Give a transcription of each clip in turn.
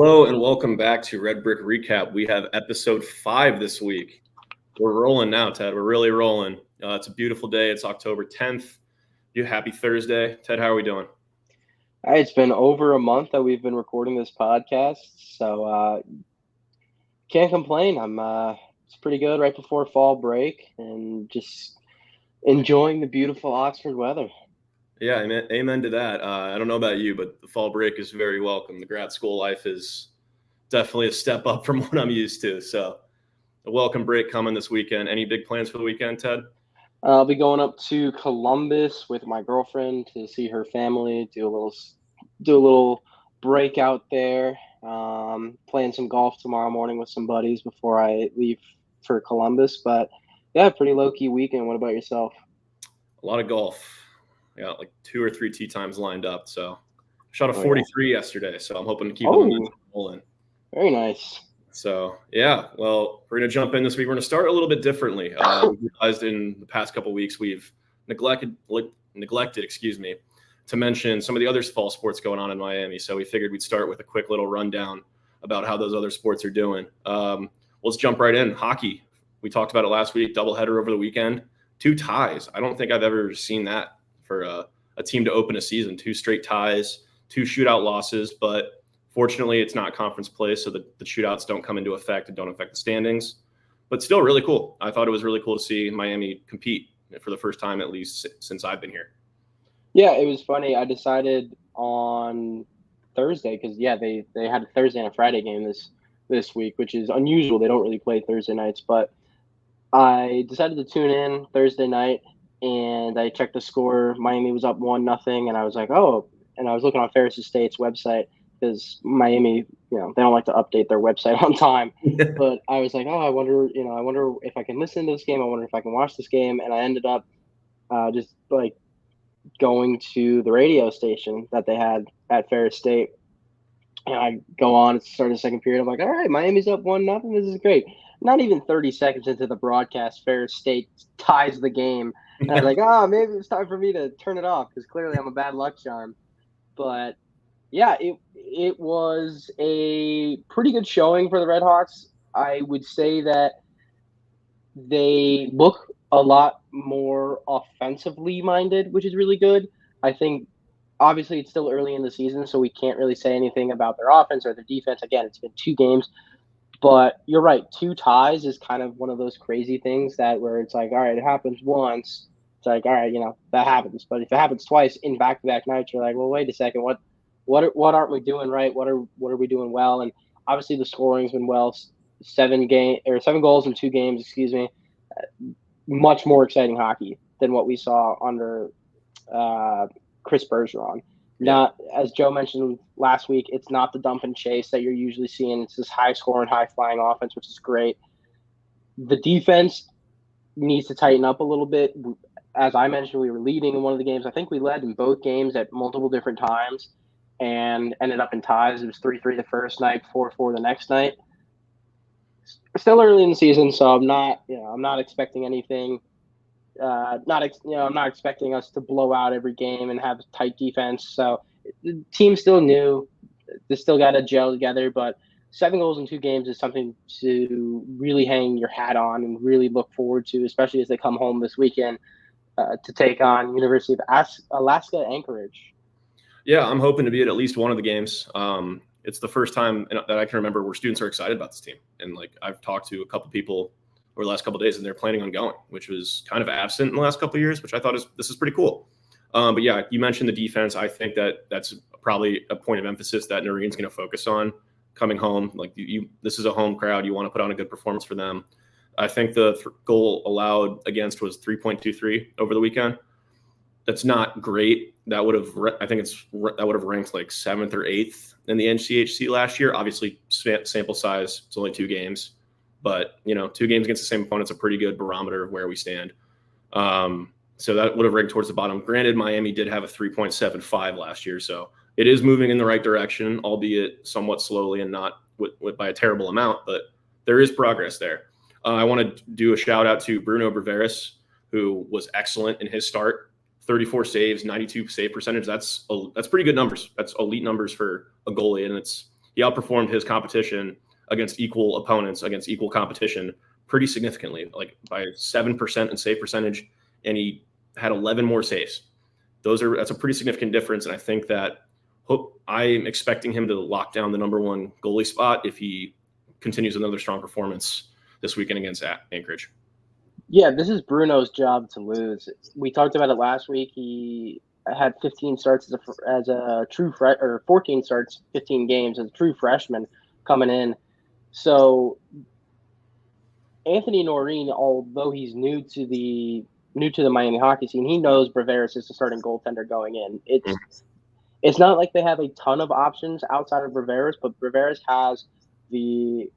Hello and welcome back to Red Brick Recap. We have episode 5 this week. We're rolling now, Ted. We're really rolling. It's a beautiful day. It's October 10th. You happy Thursday. Ted, how are we doing? All right, it's been over a month that we've been recording this podcast, so can't complain. It's pretty good right before fall break and just enjoying the beautiful Oxford weather. Yeah, amen to that. I don't know about you, but the fall break is very welcome. The grad school life is definitely a step up from what I'm used to. So a welcome break coming this weekend. Any big plans for the weekend, Ted? I'll be going up to Columbus with my girlfriend to see her family, do a little break out there. Playing some golf tomorrow morning with some buddies before I leave for Columbus. But yeah, pretty low key weekend. What about yourself? A lot of golf. I got like 2 or 3 tee times lined up. So shot a Oh, 43 yesterday. So I'm hoping to keep Oh, them rolling. very nice. So, yeah, well, we're going to jump in this week. We're going to start a little bit differently. We realized in the past couple of weeks we've neglected, to mention some of the other fall sports going on in Miami. So we figured we'd start with a quick little rundown about how those other sports are doing. Let's jump right in. Hockey. We talked about it last week, doubleheader over the weekend. 2 ties. I don't think I've ever seen that for a team to open a season. 2 straight ties, 2 shootout losses, but fortunately, it's not conference play, so the shootouts don't come into effect and don't affect the standings. But still really cool. I thought it was really cool to see Miami compete for the first time, at least since I've been here. Yeah, it was funny. I decided on Thursday because, yeah, they had a Thursday and a Friday game this week, which is unusual. They don't really play Thursday nights. But I decided to tune in Thursday night, and I checked the score. Miami was up 1-0, and I was like, oh. And I was looking on Ferris Estate's website, because Miami, they don't like to update their website on time. But I was like, oh, I wonder if I can listen to this game. I wonder if I can watch this game. And I ended up just like going to the radio station that they had at Ferris State. And I go on at the start of the second period. I'm like, all right, Miami's up 1-0. This is great. Not even 30 seconds into the broadcast, Ferris State ties the game. And I was like, maybe it's time for me to turn it off because clearly I'm a bad luck charm. But yeah, it was a pretty good showing for the Redhawks. I would say that they look a lot more offensively minded, which is really good. I think obviously it's still early in the season, so we can't really say anything about their offense or their defense. Again, it's been 2 games, but you're right. 2 ties is kind of one of those crazy things where it's like, all right, it happens once. It's like, all right, that happens. But if it happens twice in back-to-back nights, you're like, well, wait a second, what aren't we doing right? What are we doing well? And obviously the scoring's been well. 7 goals in 2 games. Excuse me. Much more exciting hockey than what we saw under Chris Bergeron. Not, as Joe mentioned last week, it's not the dump and chase that you're usually seeing. It's this high scoring, high flying offense, which is great. The defense needs to tighten up a little bit. As I mentioned, we were leading in one of the games. I think we led in both games at multiple different times and ended up in ties. It was 3-3 the first night, 4-4 the next night. Still early in the season, so I'm not expecting anything. I'm not expecting us to blow out every game and have tight defense. So the team's still new. They still got to gel together, but 7 goals in 2 games is something to really hang your hat on and really look forward to, especially as they come home this weekend to take on University of Alaska Anchorage. Yeah, I'm hoping to be at least one of the games. It's the first time that I can remember where students are excited about this team. And I've talked to a couple people over the last couple of days, and they're planning on going, which was kind of absent in the last couple of years, which I thought this is pretty cool. But yeah, you mentioned the defense. I think that's probably a point of emphasis that Noreen's going to focus on coming home. This is a home crowd. You want to put on a good performance for them. I think the goal allowed against was 3.23 over the weekend. That's not great. That would have ranked like 7th or 8th in the NCHC last year. Obviously, sample size, it's only 2 games. But, 2 games against the same opponent's a pretty good barometer of where we stand. So that would have ranked towards the bottom. Granted, Miami did have a 3.75 last year, so it is moving in the right direction, albeit somewhat slowly and not by a terrible amount, but there is progress there. I want to do a shout-out to Bruno Breveris, who was excellent in his start. 34 saves, 92 save percentage. That's pretty good numbers. That's elite numbers for a goalie, and he outperformed his competition against equal opponents, against equal competition pretty significantly, like by 7% in save percentage, and he had 11 more saves. That's a pretty significant difference, and I think that I'm expecting him to lock down the number one goalie spot if he continues another strong performance this weekend against Anchorage. Yeah, this is Bruno's job to lose. We talked about it last week. He had 15 starts as a true or 14 starts, 15 games as a true freshman coming in. So Anthony Noreen, although he's new to the Miami hockey scene, he knows Braveris is the starting goaltender going in. It's not like they have a ton of options outside of Braveris, but Braveris has the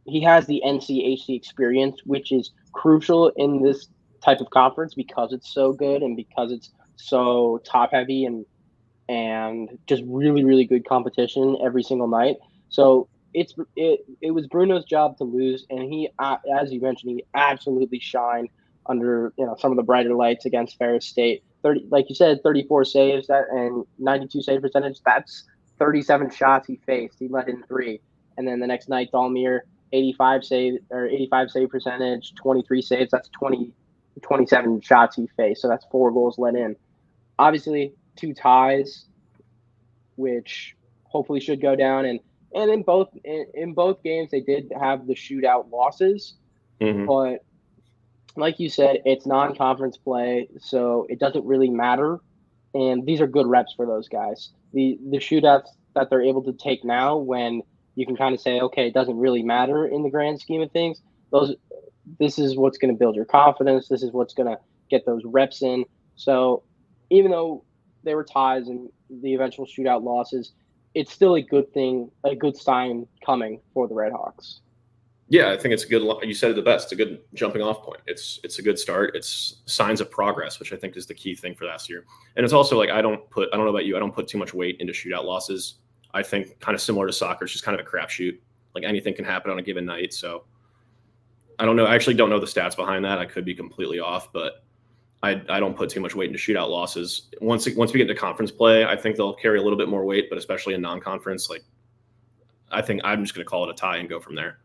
NCHC experience, which is crucial in this type of conference because it's so good and because it's so top heavy and just really, really good competition every single night. So it was Bruno's job to lose, and he, as you mentioned, he absolutely shined under some of the brighter lights against Ferris State. 30, like you said, 34 saves and 92 save percentage. That's 37 shots he faced. He let in 3, and then the next night, Dalmir 85 save percentage, 23 saves. That's 27 shots he faced. So that's 4 goals let in. Obviously, 2 ties, which hopefully should go down. And in both games, they did have the shootout losses. Mm-hmm. But like you said, it's non-conference play, so it doesn't really matter. And these are good reps for those guys. The shootouts that they're able to take now, when you can kind of say, okay, it doesn't really matter in the grand scheme of things. This is what's going to build your confidence. This is what's going to get those reps in. So even though they were ties and the eventual shootout losses, it's still a good thing, a good sign coming for the Redhawks. Yeah, I think it's a good. You said it the best. It's a good jumping off point. It's a good start. It's signs of progress, which I think is the key thing for last year. And it's also like I don't know about you. I don't put too much weight into shootout losses. I think kind of similar to soccer, it's just kind of a crapshoot. Like anything can happen on a given night. So I don't know. I actually don't know the stats behind that. I could be completely off, but I don't put too much weight into shootout losses. Once we get into conference play, I think they'll carry a little bit more weight, but especially in non-conference, like I think I'm just going to call it a tie and go from there.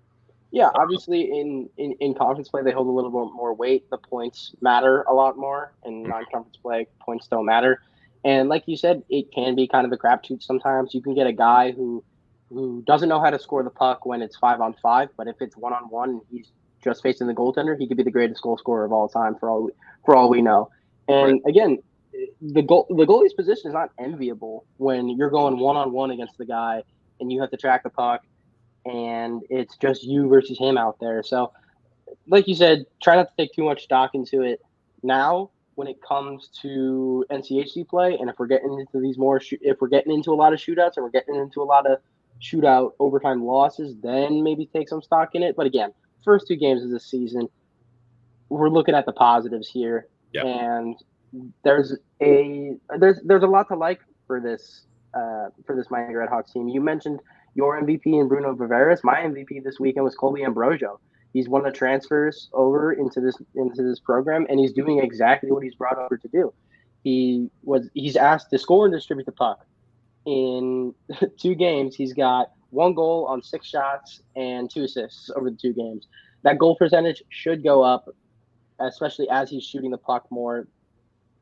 Yeah, obviously in conference play, they hold a little bit more weight. The points matter a lot more. In non-conference play, points don't matter. And like you said, it can be kind of a crapshoot sometimes. You can get a guy who doesn't know how to score the puck when it's 5-on-5, but if it's 1-on-1 and he's just facing the goaltender, he could be the greatest goal scorer of all time for all we know. And again, the goalie's position is not enviable when you're going 1-on-1 against the guy and you have to track the puck and it's just you versus him out there. So like you said, try not to take too much stock into it now when it comes to NCHC play. And if we're getting into if we're getting into a lot of shootouts and we're getting into a lot of shootout overtime losses, then maybe take some stock in it. But again, first 2 games of the season, we're looking at the positives here. Yep. And there's a lot to like for this Miami Redhawks team. You mentioned your MVP in Bruno Braveris. My MVP this weekend was Colby Ambrosio. He's one of the transfers over into this program, and he's doing exactly what he's brought over to do. He's asked to score and distribute the puck. In 2 games, he's got 1 goal on 6 shots and 2 assists over the 2 games. That goal percentage should go up, especially as he's shooting the puck more.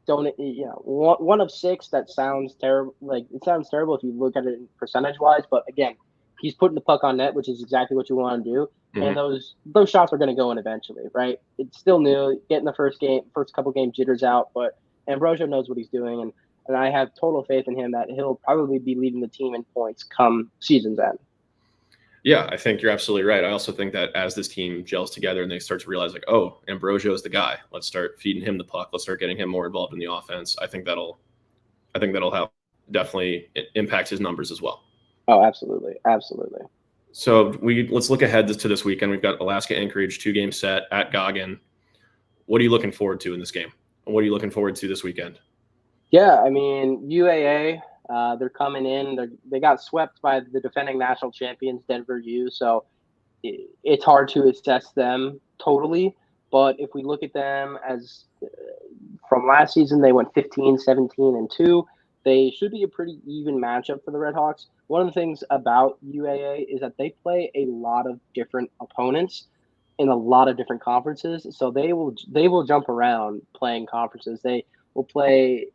One of 6, that sounds terrible. Like, it sounds terrible if you look at it percentage-wise, but again, he's putting the puck on net, which is exactly what you want to do. Mm-hmm. And those shots are going to go in eventually, right? It's still new, getting the first couple game jitters out, but Ambrosio knows what he's doing, and I have total faith in him that he'll probably be leading the team in points come season's end. Yeah, I think you're absolutely right. I also think that as this team gels together and they start to realize, like, oh, Ambrosio is the guy. Let's start feeding him the puck. Let's start getting him more involved in the offense. I think that'll help definitely impact his numbers as well. Oh, absolutely, absolutely. So let's look ahead to this weekend. We've got Alaska Anchorage 2-game set at Goggin. What are you looking forward to in this game? What are you looking forward to this weekend? Yeah, I mean, UAA. They're coming in. They got swept by the defending national champions, Denver U. So it's hard to assess them totally. But if we look at them as from last season, they went 15, 17, and 2. they should be a pretty even matchup for the Redhawks. One of the things about UAA is that they play a lot of different opponents in a lot of different conferences. So they will jump around playing conferences. Will play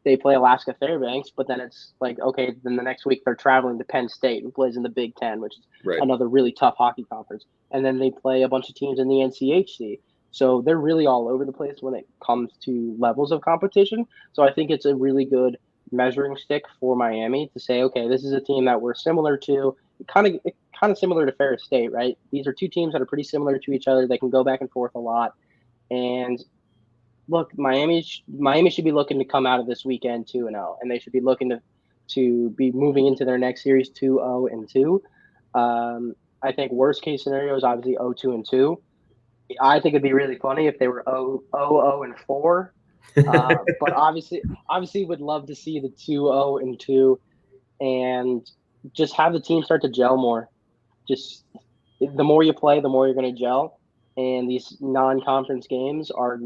they play Alaska Fairbanks, but then it's like, okay, then the next week they're traveling to Penn State, who plays in the Big Ten, which is Right. another really tough hockey conference. And then they play a bunch of teams in the NCHC. So they're really all over the place when it comes to levels of competition. So I think it's a really good measuring stick for Miami to say, okay, this is a team that we're similar to, kind of similar to Ferris State, right? These are two teams that are pretty similar to each other. They can go back and forth a lot. And look, Miami should be looking to come out of this weekend 2-0, and they should be looking to be moving into their next series 2-0-2. I think worst case scenario is obviously 0-2-2. I think it'd be really funny if they were 0-0-4. But obviously would love to see the 2-0-2 and just have the team start to gel more. Just the more you play, the more you're going to gel, and these non-conference games are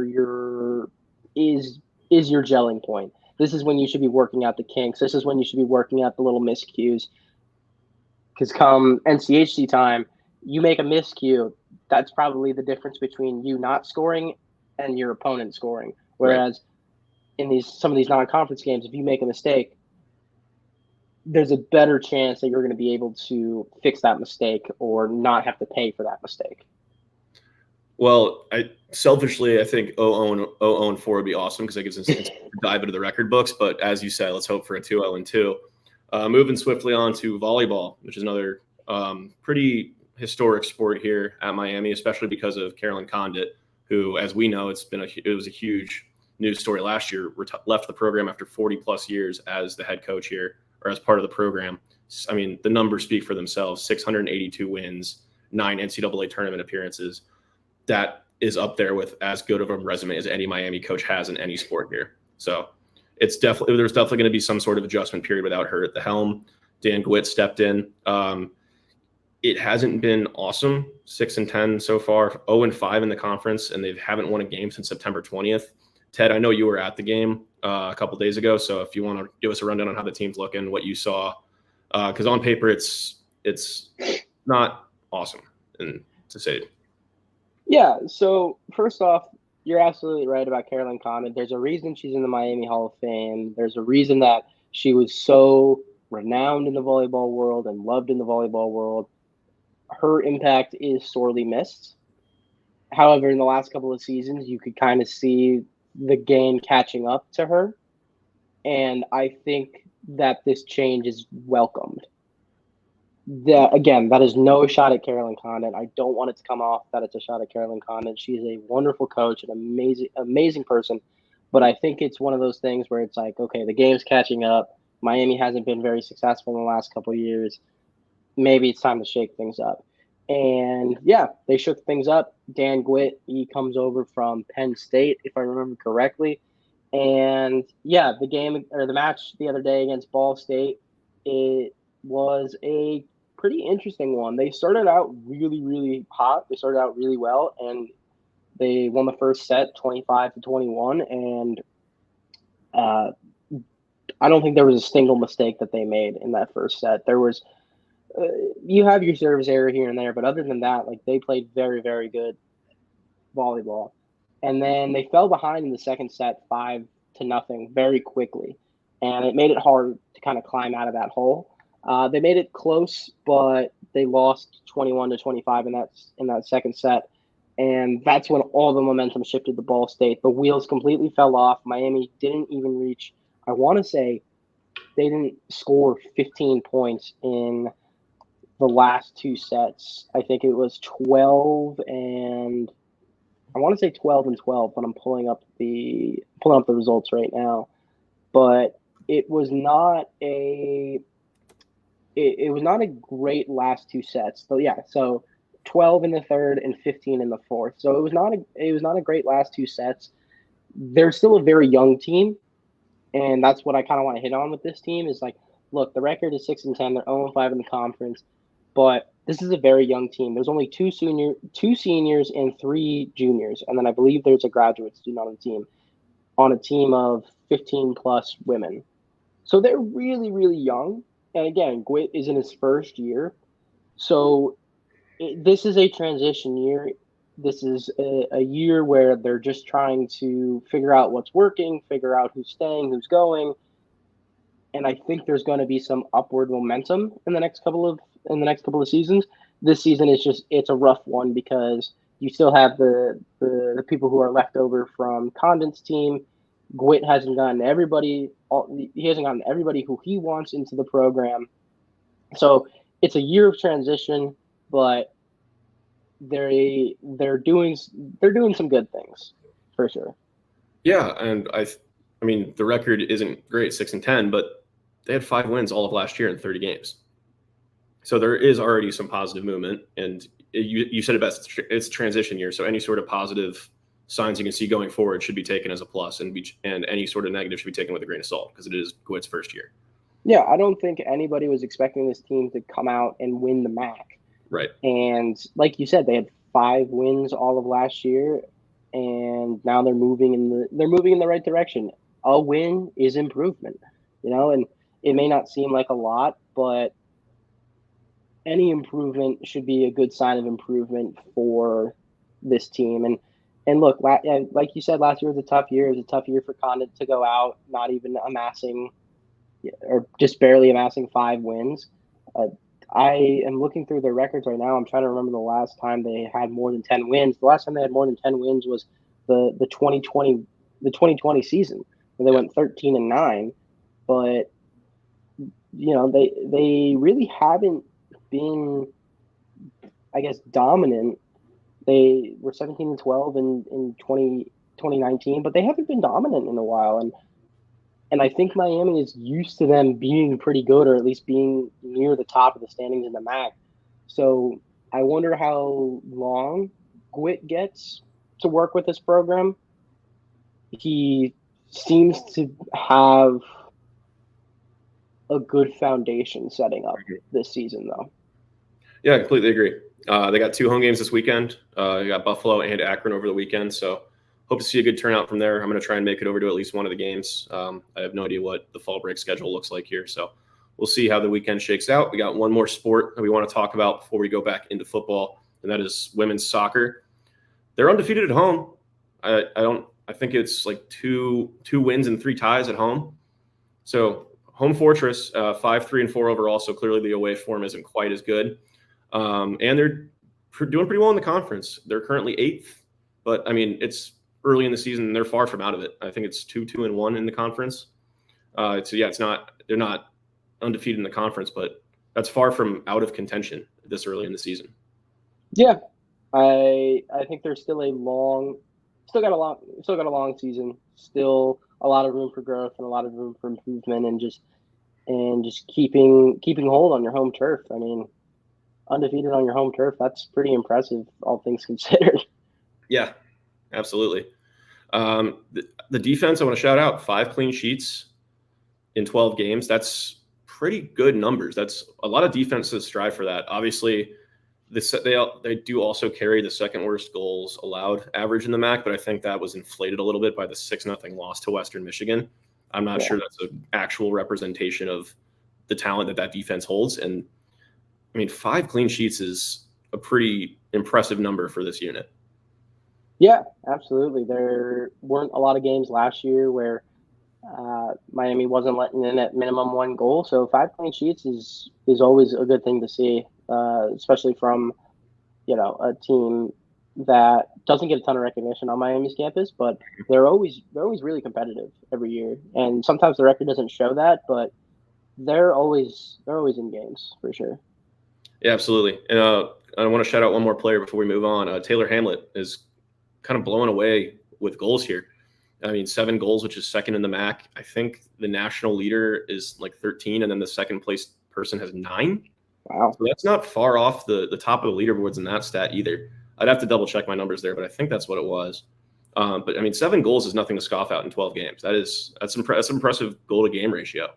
your is your gelling point. This is when you should be working out the kinks. This is when you should be working out the little miscues. Because come NCHC time, you make a miscue, that's probably the difference between you not scoring and your opponent scoring. Whereas in some of these non-conference games, if you make a mistake, there's a better chance that you're going to be able to fix that mistake or not have to pay for that mistake. Well, selfishly, I think 0-0-4 would be awesome because it gives us a dive into the record books. But as you said, let's hope for a 2-0-2. Moving swiftly on to volleyball, which is another pretty historic sport here at Miami, especially because of Carolyn Condit, who, as we know, it was a huge news story last year. Left the program after 40+ years as the head coach here, or as part of the program. I mean, the numbers speak for themselves: 682 wins, 9 NCAA tournament appearances. That is up there with as good of a resume as any Miami coach has in any sport here. So there's definitely going to be some sort of adjustment period without her at the helm. Dan Gwitt stepped in. It hasn't been awesome. 6-10 so far, 0-5 in the conference, and they haven't won a game since September 20th. Ted, I know you were at the game a couple days ago, so if you want to give us a rundown on how the team's looking, what you saw, because on paper it's not awesome, and to say. Yeah, so first off, you're absolutely right about Carolyn Condit. There's a reason she's in the Miami Hall of Fame. There's a reason that she was so renowned in the volleyball world and loved in the volleyball world. Her impact is sorely missed. However, in the last couple of seasons, you could kind of see the game catching up to her. And I think that this change is welcomed. That is no shot at Carolyn Condit. I don't want it to come off that it's a shot at Carolyn Condit. She is a wonderful coach, an amazing person. But I think it's one of those things where it's like, okay, the game's catching up. Miami hasn't been very successful in the last couple of years. Maybe it's time to shake things up. And yeah, they shook things up. Dan Gwitt, he comes over from Penn State, if I remember correctly. And yeah, the match the other day against Ball State, it was a pretty interesting one. They started out really, really hot. They started out really well, and they won the first set 25-21. And I don't think there was a single mistake that they made in that first set. There was you have your service error here and there, but other than that, like, they played very, very good volleyball. And then they fell behind in the second set 5-0 very quickly, and it made it hard to kind of climb out of that hole. They made it close, but they lost 21-25 in that second set, and that's when all the momentum shifted to Ball State. The wheels completely fell off. Miami didn't even reach. I want to say they didn't score 15 points in the last two sets. I think it was 12 and 12, but I'm pulling up the results right now. But it was not a great last two sets. So yeah, so 12 in the third and 15 in the fourth. So it was not a great last two sets. They're still a very young team, and that's what I kind of want to hit on with this team is like, look, the record is 6-10. They're 0-5 in the conference, but this is a very young team. There's only two seniors and 3 juniors, and then I believe there's a graduate student on the team. on a team of 15 plus women. So they're really, really young. And again, Gwit is in his first year. So this is a transition year. This is a year where they're just trying to figure out what's working, figure out who's staying, who's going. And I think there's going to be some upward momentum in the next couple of seasons. This season is it's a rough one because you still have the people who are left over from Condon's team. Gwit hasn't gotten everybody. He hasn't gotten everybody who he wants into the program. So it's a year of transition, but they're doing some good things for sure. Yeah, and I mean the record isn't great, 6-10, but they had 5 wins all of last year in 30 games. So there is already some positive movement, and you said it best. It's a transition year, so any sort of positive signs you can see going forward should be taken as a plus, and any sort of negative should be taken with a grain of salt because it is Gwit's first year. Yeah, I don't think anybody was expecting this team to come out and win the MAC. Right. And like you said, they had 5 wins all of last year, and now they're moving in the right direction. A win is improvement, and it may not seem like a lot, but any improvement should be a good sign of improvement for this team. And look, like you said, last year was a tough year. It was a tough year for Condon to go out, not even amassing or just barely amassing 5 wins. I am looking through their records right now. I'm trying to remember the last time they had more than 10 wins. The last time they had more than 10 wins was the 2020 season where they went 13-9. But they really haven't been, I guess, dominant. They were 17-12 in 2019, but they haven't been dominant in a while. And I think Miami is used to them being pretty good, or at least being near the top of the standings in the MAC. So I wonder how long Gwit gets to work with this program. He seems to have a good foundation setting up this season, though. Yeah, I completely agree. They got 2 home games this weekend. They got Buffalo and Akron over the weekend, so hope to see a good turnout from there. I'm going to try and make it over to at least one of the games. I have no idea what the fall break schedule looks like here, so we'll see how the weekend shakes out. We got one more sport that we want to talk about before we go back into football, and that is women's soccer. They're undefeated at home. I think it's like two wins and 3 ties at home. So home fortress, 5-3-4 overall. So clearly the away form isn't quite as good. And they're doing pretty well in the conference. They're currently 8th, but I mean, it's early in the season. They're far from out of it. I think it's 2-1 in the conference. So yeah, they're not undefeated in the conference, but that's far from out of contention this early in the season. Yeah, I think there's still got a long season, still a lot of room for growth and a lot of room for improvement, and just keeping hold on your home turf. I mean, undefeated on your home turf, that's pretty impressive, all things considered. Yeah, absolutely. The defense, I want to shout out 5 clean sheets in 12 games. That's pretty good numbers. That's a lot of defenses strive for that. Obviously, they do also carry the second worst goals allowed average in the MAC, but I think that was inflated a little bit by the 6-0 loss to Western Michigan. I'm not sure that's an actual representation of the talent that defense holds. And I mean, 5 clean sheets is a pretty impressive number for this unit. Yeah, absolutely. There weren't a lot of games last year where Miami wasn't letting in at minimum 1 goal. So 5 clean sheets is always a good thing to see, especially from, a team that doesn't get a ton of recognition on Miami's campus, but they're always really competitive every year. And sometimes the record doesn't show that, but they're always in games for sure. Yeah, absolutely. And I want to shout out one more player before we move on. Taylor Hamlet is kind of blowing away with goals here. I mean, 7 goals, which is second in the MAC. I think the national leader is like 13, and then the second place person has 9. Wow. So that's not far off the top of the leaderboards in that stat either. I'd have to double check my numbers there, but I think that's what it was. But I mean, 7 goals is nothing to scoff at in 12 games. That's impressive goal to game ratio.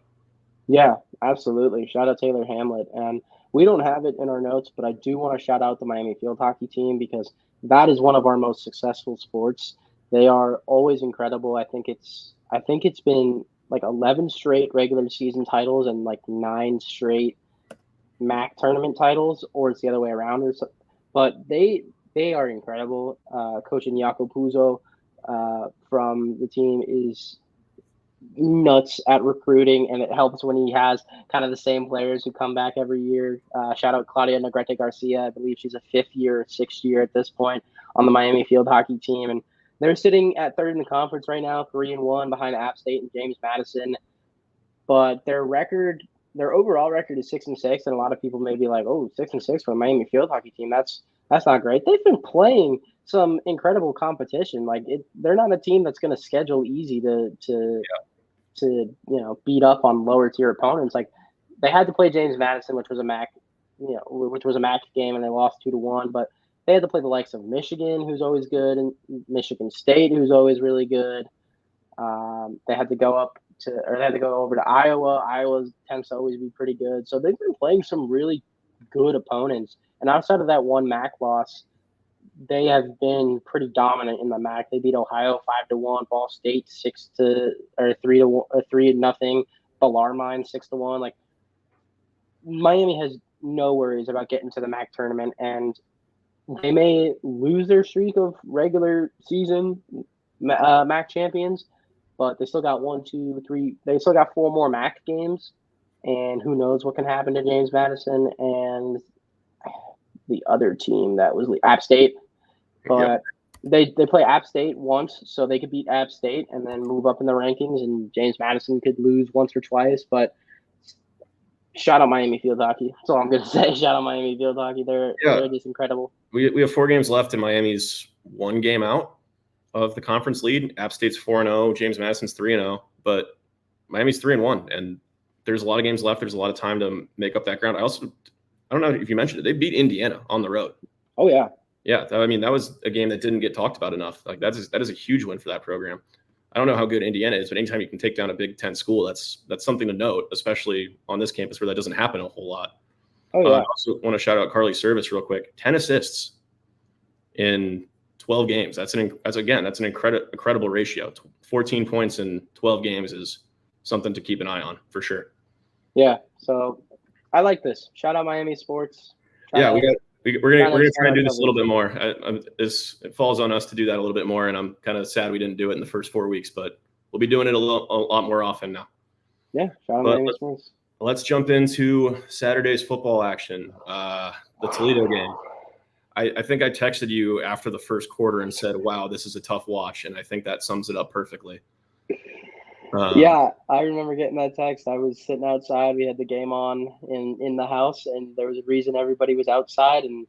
Yeah, absolutely. Shout out Taylor Hamlet. And we don't have it in our notes, but I do want to shout out the Miami field hockey team because that is one of our most successful sports. They are always incredible. I think it's been like 11 straight regular season titles and like 9 straight MAC tournament titles, or it's the other way around. But they are incredible. Coach Jaco Puzo from the team is nuts at recruiting, and it helps when he has kind of the same players who come back every year. Shout out Claudia Negrete Garcia. I believe she's a 5th year, 6th year at this point on the Miami field hockey team, and they're sitting at 3rd in the conference right now, 3-1 behind App State and James Madison. But their overall record is 6-6, and a lot of people may be like, "Oh, 6-6 for a Miami field hockey team. That's not great." They've been playing some incredible competition. They're not a team that's going to schedule easy to beat up on lower tier opponents. Like they had to play James Madison, which was a MAC game, and they lost 2-1. But they had to play the likes of Michigan, who's always good, and Michigan State, who's always really good. They had to go over to Iowa. Iowa tends to always be pretty good. So they've been playing some really good opponents. And outside of that one MAC loss, they have been pretty dominant in the MAC. They beat Ohio 5-1, Ball State 3-0, Bellarmine 6-1. Like Miami has no worries about getting to the MAC tournament, and they may lose their streak of regular season MAC champions, but they still got 1, 2, 3. They still got 4 more MAC games, and who knows what can happen to James Madison and the other team that was App State. But they play App State once, so they could beat App State and then move up in the rankings, and James Madison could lose once or twice. But shout out Miami field hockey. That's all I'm going to say. Shout out Miami field hockey. They're just incredible. We have 4 games left, and Miami's 1 game out of the conference lead. App State's 4-0, James Madison's 3-0, but Miami's 3-1, and there's a lot of games left. There's a lot of time to make up that ground. I don't know if you mentioned it. They beat Indiana on the road. Oh yeah. Yeah, I mean, that was a game that didn't get talked about enough. Like that is a huge win for that program. I don't know how good Indiana is, but anytime you can take down a Big Ten school, that's something to note, especially on this campus where that doesn't happen a whole lot. Oh yeah. I also want to shout out Carly Service real quick. 10 assists in 12 games. That's an incredible ratio. 14 points in 12 games is something to keep an eye on for sure. Yeah. So I like this. Shout out Miami sports. We're gonna try and do this a little bit more. It falls on us to do that a little bit more, and I'm kind of sad we didn't do it in the first 4 weeks, but we'll be doing it a lot more often now. Yeah, shout out Miami sports. Let's jump into Saturday's football action. The Toledo game. I think I texted you after the first quarter and said, "Wow, this is a tough watch," and I think that sums it up perfectly. Yeah, I remember getting that text. I was sitting outside. We had the game on in the house, and there was a reason everybody was outside, and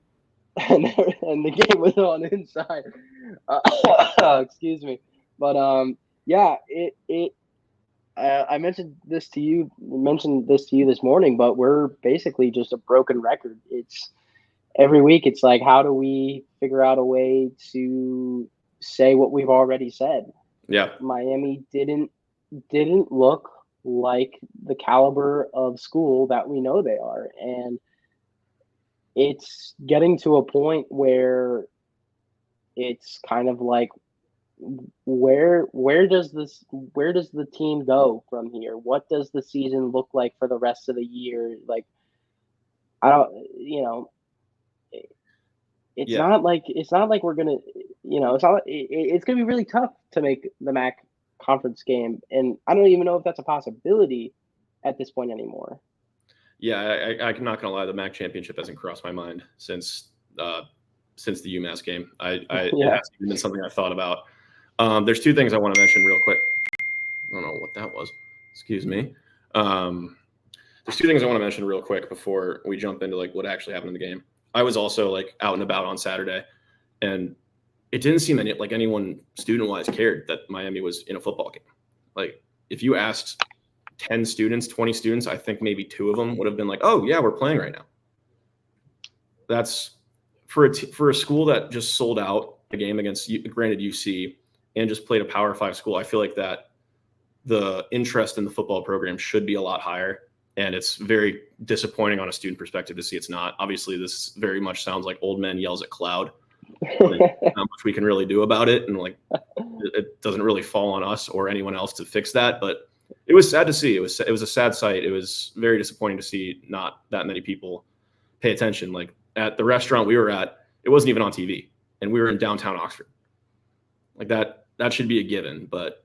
the game was on inside. Excuse me, but yeah, I mentioned this to you. This morning, but we're basically just a broken record. It's every week. It's like, how do we figure out a way to say what we've already said? Yeah, Miami didn't look like the caliber of school that we know they are, and it's getting to a point where it's kind of like, where does the team go from here? What does the season look like for the rest of the year? Like, I don't, it's not like we're gonna, it's gonna be really tough to make the MAC conference game, and I don't even know if that's a possibility at this point anymore. Yeah, I'm not gonna lie, the MAC championship hasn't crossed my mind since the UMass game. It hasn't been something I've thought about. There's 2 things I want to mention real quick. I don't know what that was. Excuse me. There's 2 things I want to mention real quick before we jump into like what actually happened in the game. I was also like out and about on Saturday, and it didn't seem like anyone student-wise cared that Miami was in a football game. Like if you asked 10 students, 20 students, I think maybe 2 of them would have been like, "Oh yeah, we're playing right now." That's for a school that just sold out a game against, granted UC, and just played a Power 5 school. I feel like that the interest in the football program should be a lot higher, and it's very disappointing on a student perspective to see it's not. Obviously, this very much sounds like old men yells at cloud, like, not much we can really do about it, and like it doesn't really fall on us or anyone else to fix that. But it was sad to see. It was a sad sight. It was very disappointing to see not that many people pay attention. Like at the restaurant we were at, it wasn't even on TV, and we were in downtown Oxford. Like that should be a given, but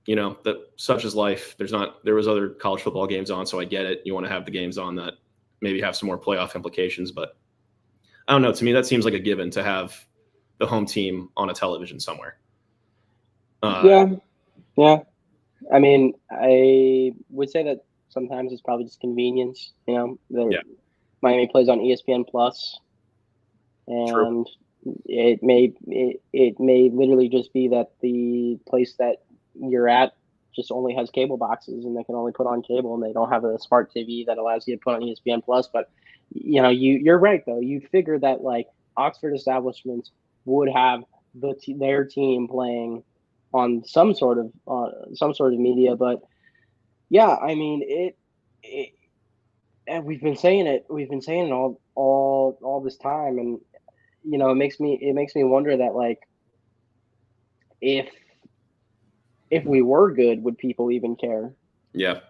that such is life. There was other college football games on, so I get it. You want to have the games on that maybe have some more playoff implications, but I don't know. To me, that seems like a given to have the home team on a television somewhere. Yeah. I mean, I would say that sometimes it's probably just convenience. Miami plays on ESPN Plus, and it may literally just be that the place that you're at just only has cable boxes, and they can only put on cable, and they don't have a smart TV that allows you to put on ESPN Plus. But you're right though. You'd figure that like Oxford establishments would have their team playing on some sort of media. But yeah, I mean and we've been saying it all this time, and it makes me wonder that like if we were good, would people even care? Yeah.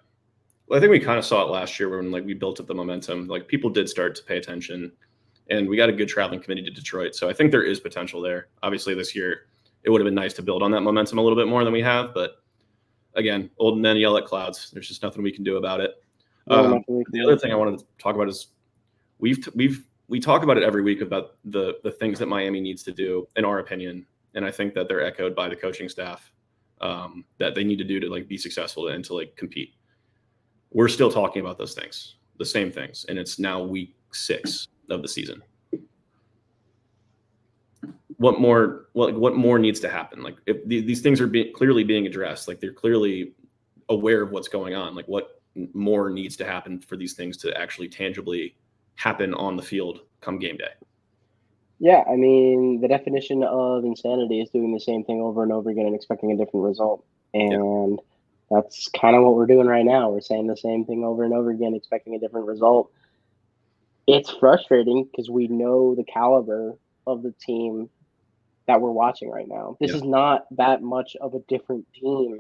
Well, I think we kind of saw it last year when like we built up the momentum. Like people did start to pay attention, and we got a good traveling committee to Detroit. So I think there is potential there. Obviously, this year it would have been nice to build on that momentum a little bit more than we have. But again, old men yell at clouds. There's just nothing we can do about it. The other thing I wanted to talk about is we talk about it every week about the things that Miami needs to do, in our opinion, and I think that they're echoed by the coaching staff that they need to do to like be successful and to like compete. We're still talking about those things, the same things, and it's now week 6 of the season. What more needs to happen? Like if these things are clearly being addressed, like they're clearly aware of what's going on. Like what more needs to happen for these things to actually tangibly happen on the field come game day? Yeah, I mean, the definition of insanity is doing the same thing over and over again and expecting a different result. And that's kind of what we're doing right now. We're saying the same thing over and over again, expecting a different result. It's frustrating because we know the caliber of the team that we're watching right now. This is not that much of a different team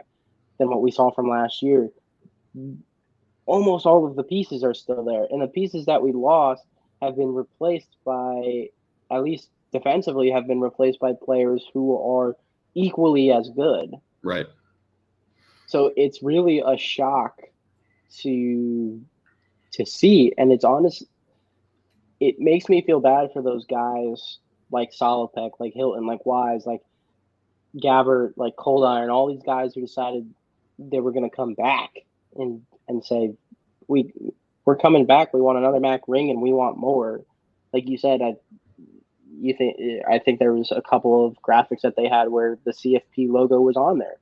than what we saw from last year. Almost all of the pieces are still there, and the pieces that we lost have been replaced by, at least defensively, have been replaced by players who are equally as good. Right. So it's really a shock to see, and it's honest. It makes me feel bad for those guys like Solopek, like Hilton, like Wise, like Gabbert, like Cold Iron, all these guys who decided they were going to come back and say, we're coming back. We want another MAC ring, and we want more. Like you said, I think there was a couple of graphics that they had where the CFP logo was on there,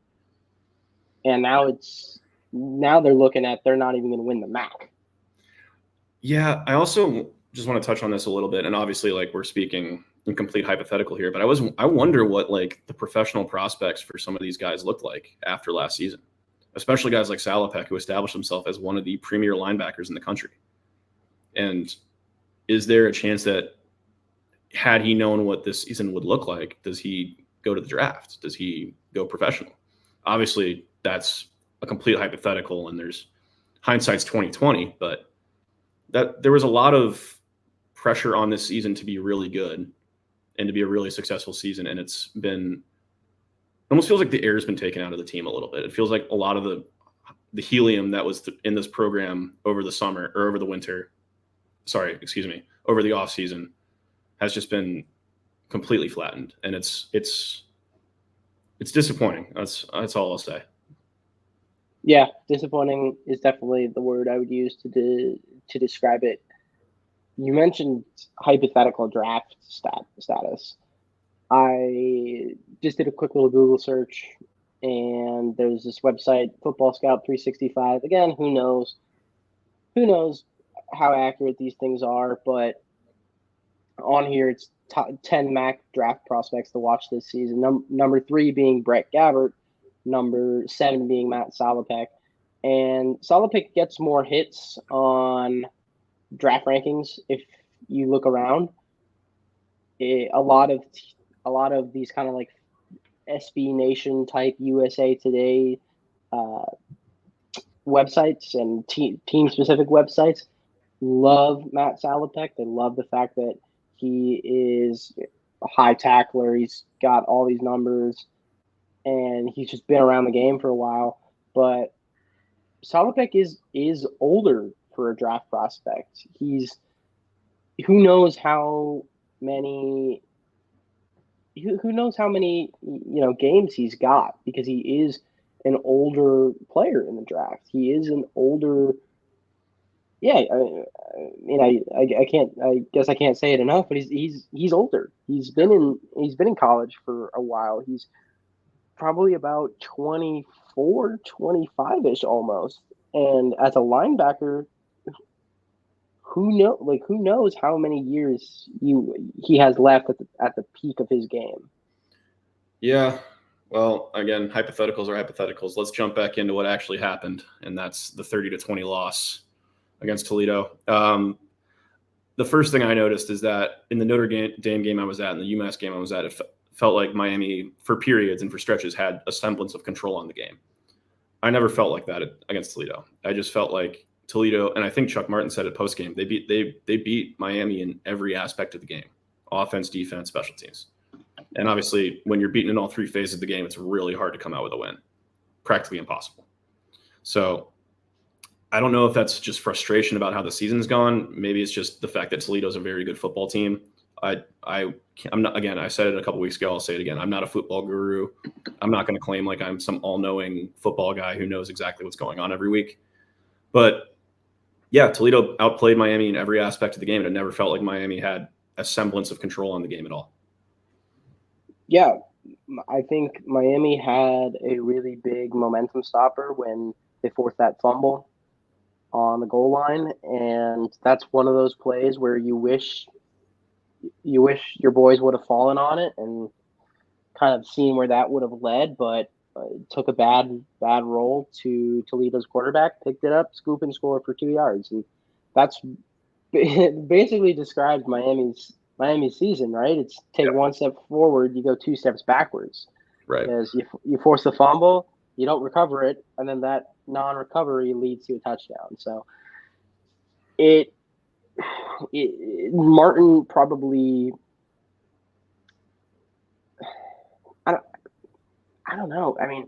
and now they're looking at they're not even going to win the MAC. Yeah, I also just want to touch on this a little bit, and obviously, like we're speaking in complete hypothetical here, but I wonder what like the professional prospects for some of these guys looked like after last season, especially guys like Salopek, who established himself as one of the premier linebackers in the country. And is there a chance that had he known what this season would look like, does he go to the draft? Does he go professional? Obviously, that's a complete hypothetical, and there's hindsight's 2020, but that there was a lot of pressure on this season to be really good and to be a really successful season. And it almost feels like the air has been taken out of the team a little bit. It feels like a lot of the helium that was in this program over the summer or over the winter, over the off season has just been completely flattened. And it's disappointing. That's all I'll say. Yeah, disappointing is definitely the word I would use to describe it. You mentioned hypothetical draft status. I just did a quick little Google search, and there's this website, Football Scout 365. Again, who knows how accurate these things are, but on here it's top 10 MAC draft prospects to watch this season. Number 3 being Brett Gabbert, number 7 being Matt Salopek. And Salopek gets more hits on draft rankings if you look around. a lot of these kind of like SB Nation type USA Today uh, websites and team specific websites love Matt Salopek. They love the fact that he is a high tackler. He's got all these numbers, and he's just been around the game for a while. But Salopek is older for a draft prospect. He's who knows how many games he's got, because he is an older player in the draft. He is an older. Yeah, I can't. I guess I can't say it enough, but he's older. He's been in college for a while. He's probably about 24, 25-ish almost. And as a linebacker, who knows how many years he has left at the peak of his game. Yeah. Well, again, hypotheticals are hypotheticals. Let's jump back into what actually happened, and that's the 30-20 loss against Toledo. The first thing I noticed is that in the Notre Dame game I was at and the UMass game I was at, it felt like Miami, for periods and for stretches, had a semblance of control on the game. I never felt like that against Toledo. I just felt like Toledo, and I think Chuck Martin said it post game, they beat Miami in every aspect of the game: offense, defense, special teams. And obviously, when you're beaten in all three phases of the game, it's really hard to come out with a win. Practically impossible. So I don't know if that's just frustration about how the season's gone. Maybe it's just the fact that Toledo's a very good football team. I'm not, again, I said it a couple weeks ago, I'll say it again. I'm not a football guru. I'm not going to claim like I'm some all-knowing football guy who knows exactly what's going on every week. But yeah, Toledo outplayed Miami in every aspect of the game, and it never felt like Miami had a semblance of control on the game at all. Yeah, I think Miami had a really big momentum stopper when they forced that fumble on the goal line, and that's one of those plays where you wish your boys would have fallen on it and kind of seen where that would have led, but took a bad roll to Toledo's quarterback, picked it up, scoop and score for 2 yards, and that's basically describes Miami's season, right? It's take one step forward, you go 2 steps backwards. Right. Because you force the fumble, you don't recover it, and then that non-recovery leads to a touchdown. So Martin probably, I don't know. I mean,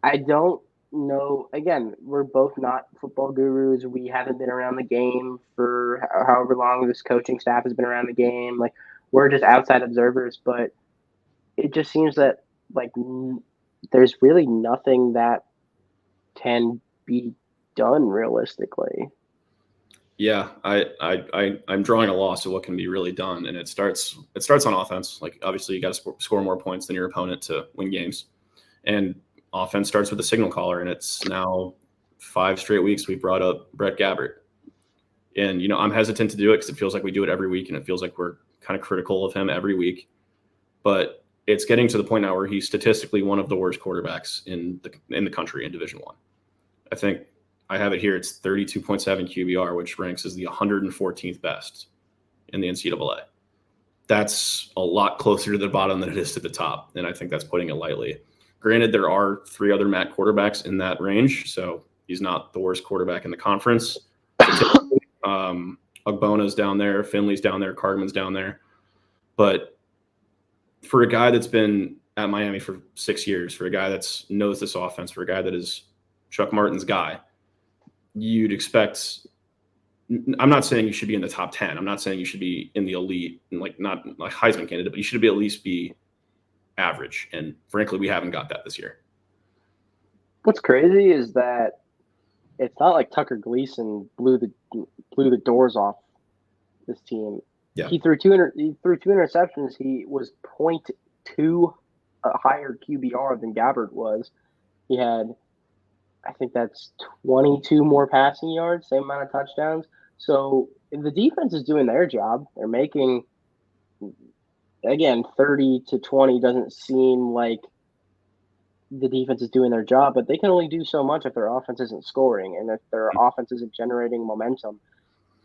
I don't know. Again, we're both not football gurus. We haven't been around the game for however long this coaching staff has been around the game. Like, we're just outside observers, but it just seems that like there's really nothing that can be done realistically. Yeah, I'm drawing a loss of what can be really done, and it starts on offense. Like, obviously, you got to score more points than your opponent to win games, and offense starts with a signal caller. And it's now 5 straight weeks we've brought up Brett Gabbert, and I'm hesitant to do it because it feels like we do it every week, and it feels like we're kind of critical of him every week. But it's getting to the point now where he's statistically one of the worst quarterbacks in the country in Division I. I think I have it here. It's 32.7 QBR, which ranks as the 114th best in the NCAA. That's a lot closer to the bottom than it is to the top, and I think that's putting it lightly. Granted, there are 3 other MAC quarterbacks in that range, so he's not the worst quarterback in the conference. Ogbona's down there, Finley's down there, Cartman's down there. But for a guy that's been at Miami for 6 years, for a guy that knows this offense, for a guy that is Chuck Martin's guy, you'd expect. I'm not saying you should be in the top 10. I'm not saying you should be in the elite, and not like Heisman candidate, but you should at least be average. And frankly, we haven't got that this year. What's crazy is that it's not like Tucker Gleason blew the doors off this team. Yeah. He threw 2 interceptions. He was 0.2 higher QBR than Gabbert was. He had, I think that's 22 more passing yards, same amount of touchdowns. So the defense is doing their job. They're making, again, 30-20 doesn't seem like the defense is doing their job, but they can only do so much if their offense isn't scoring and if their offense isn't generating momentum.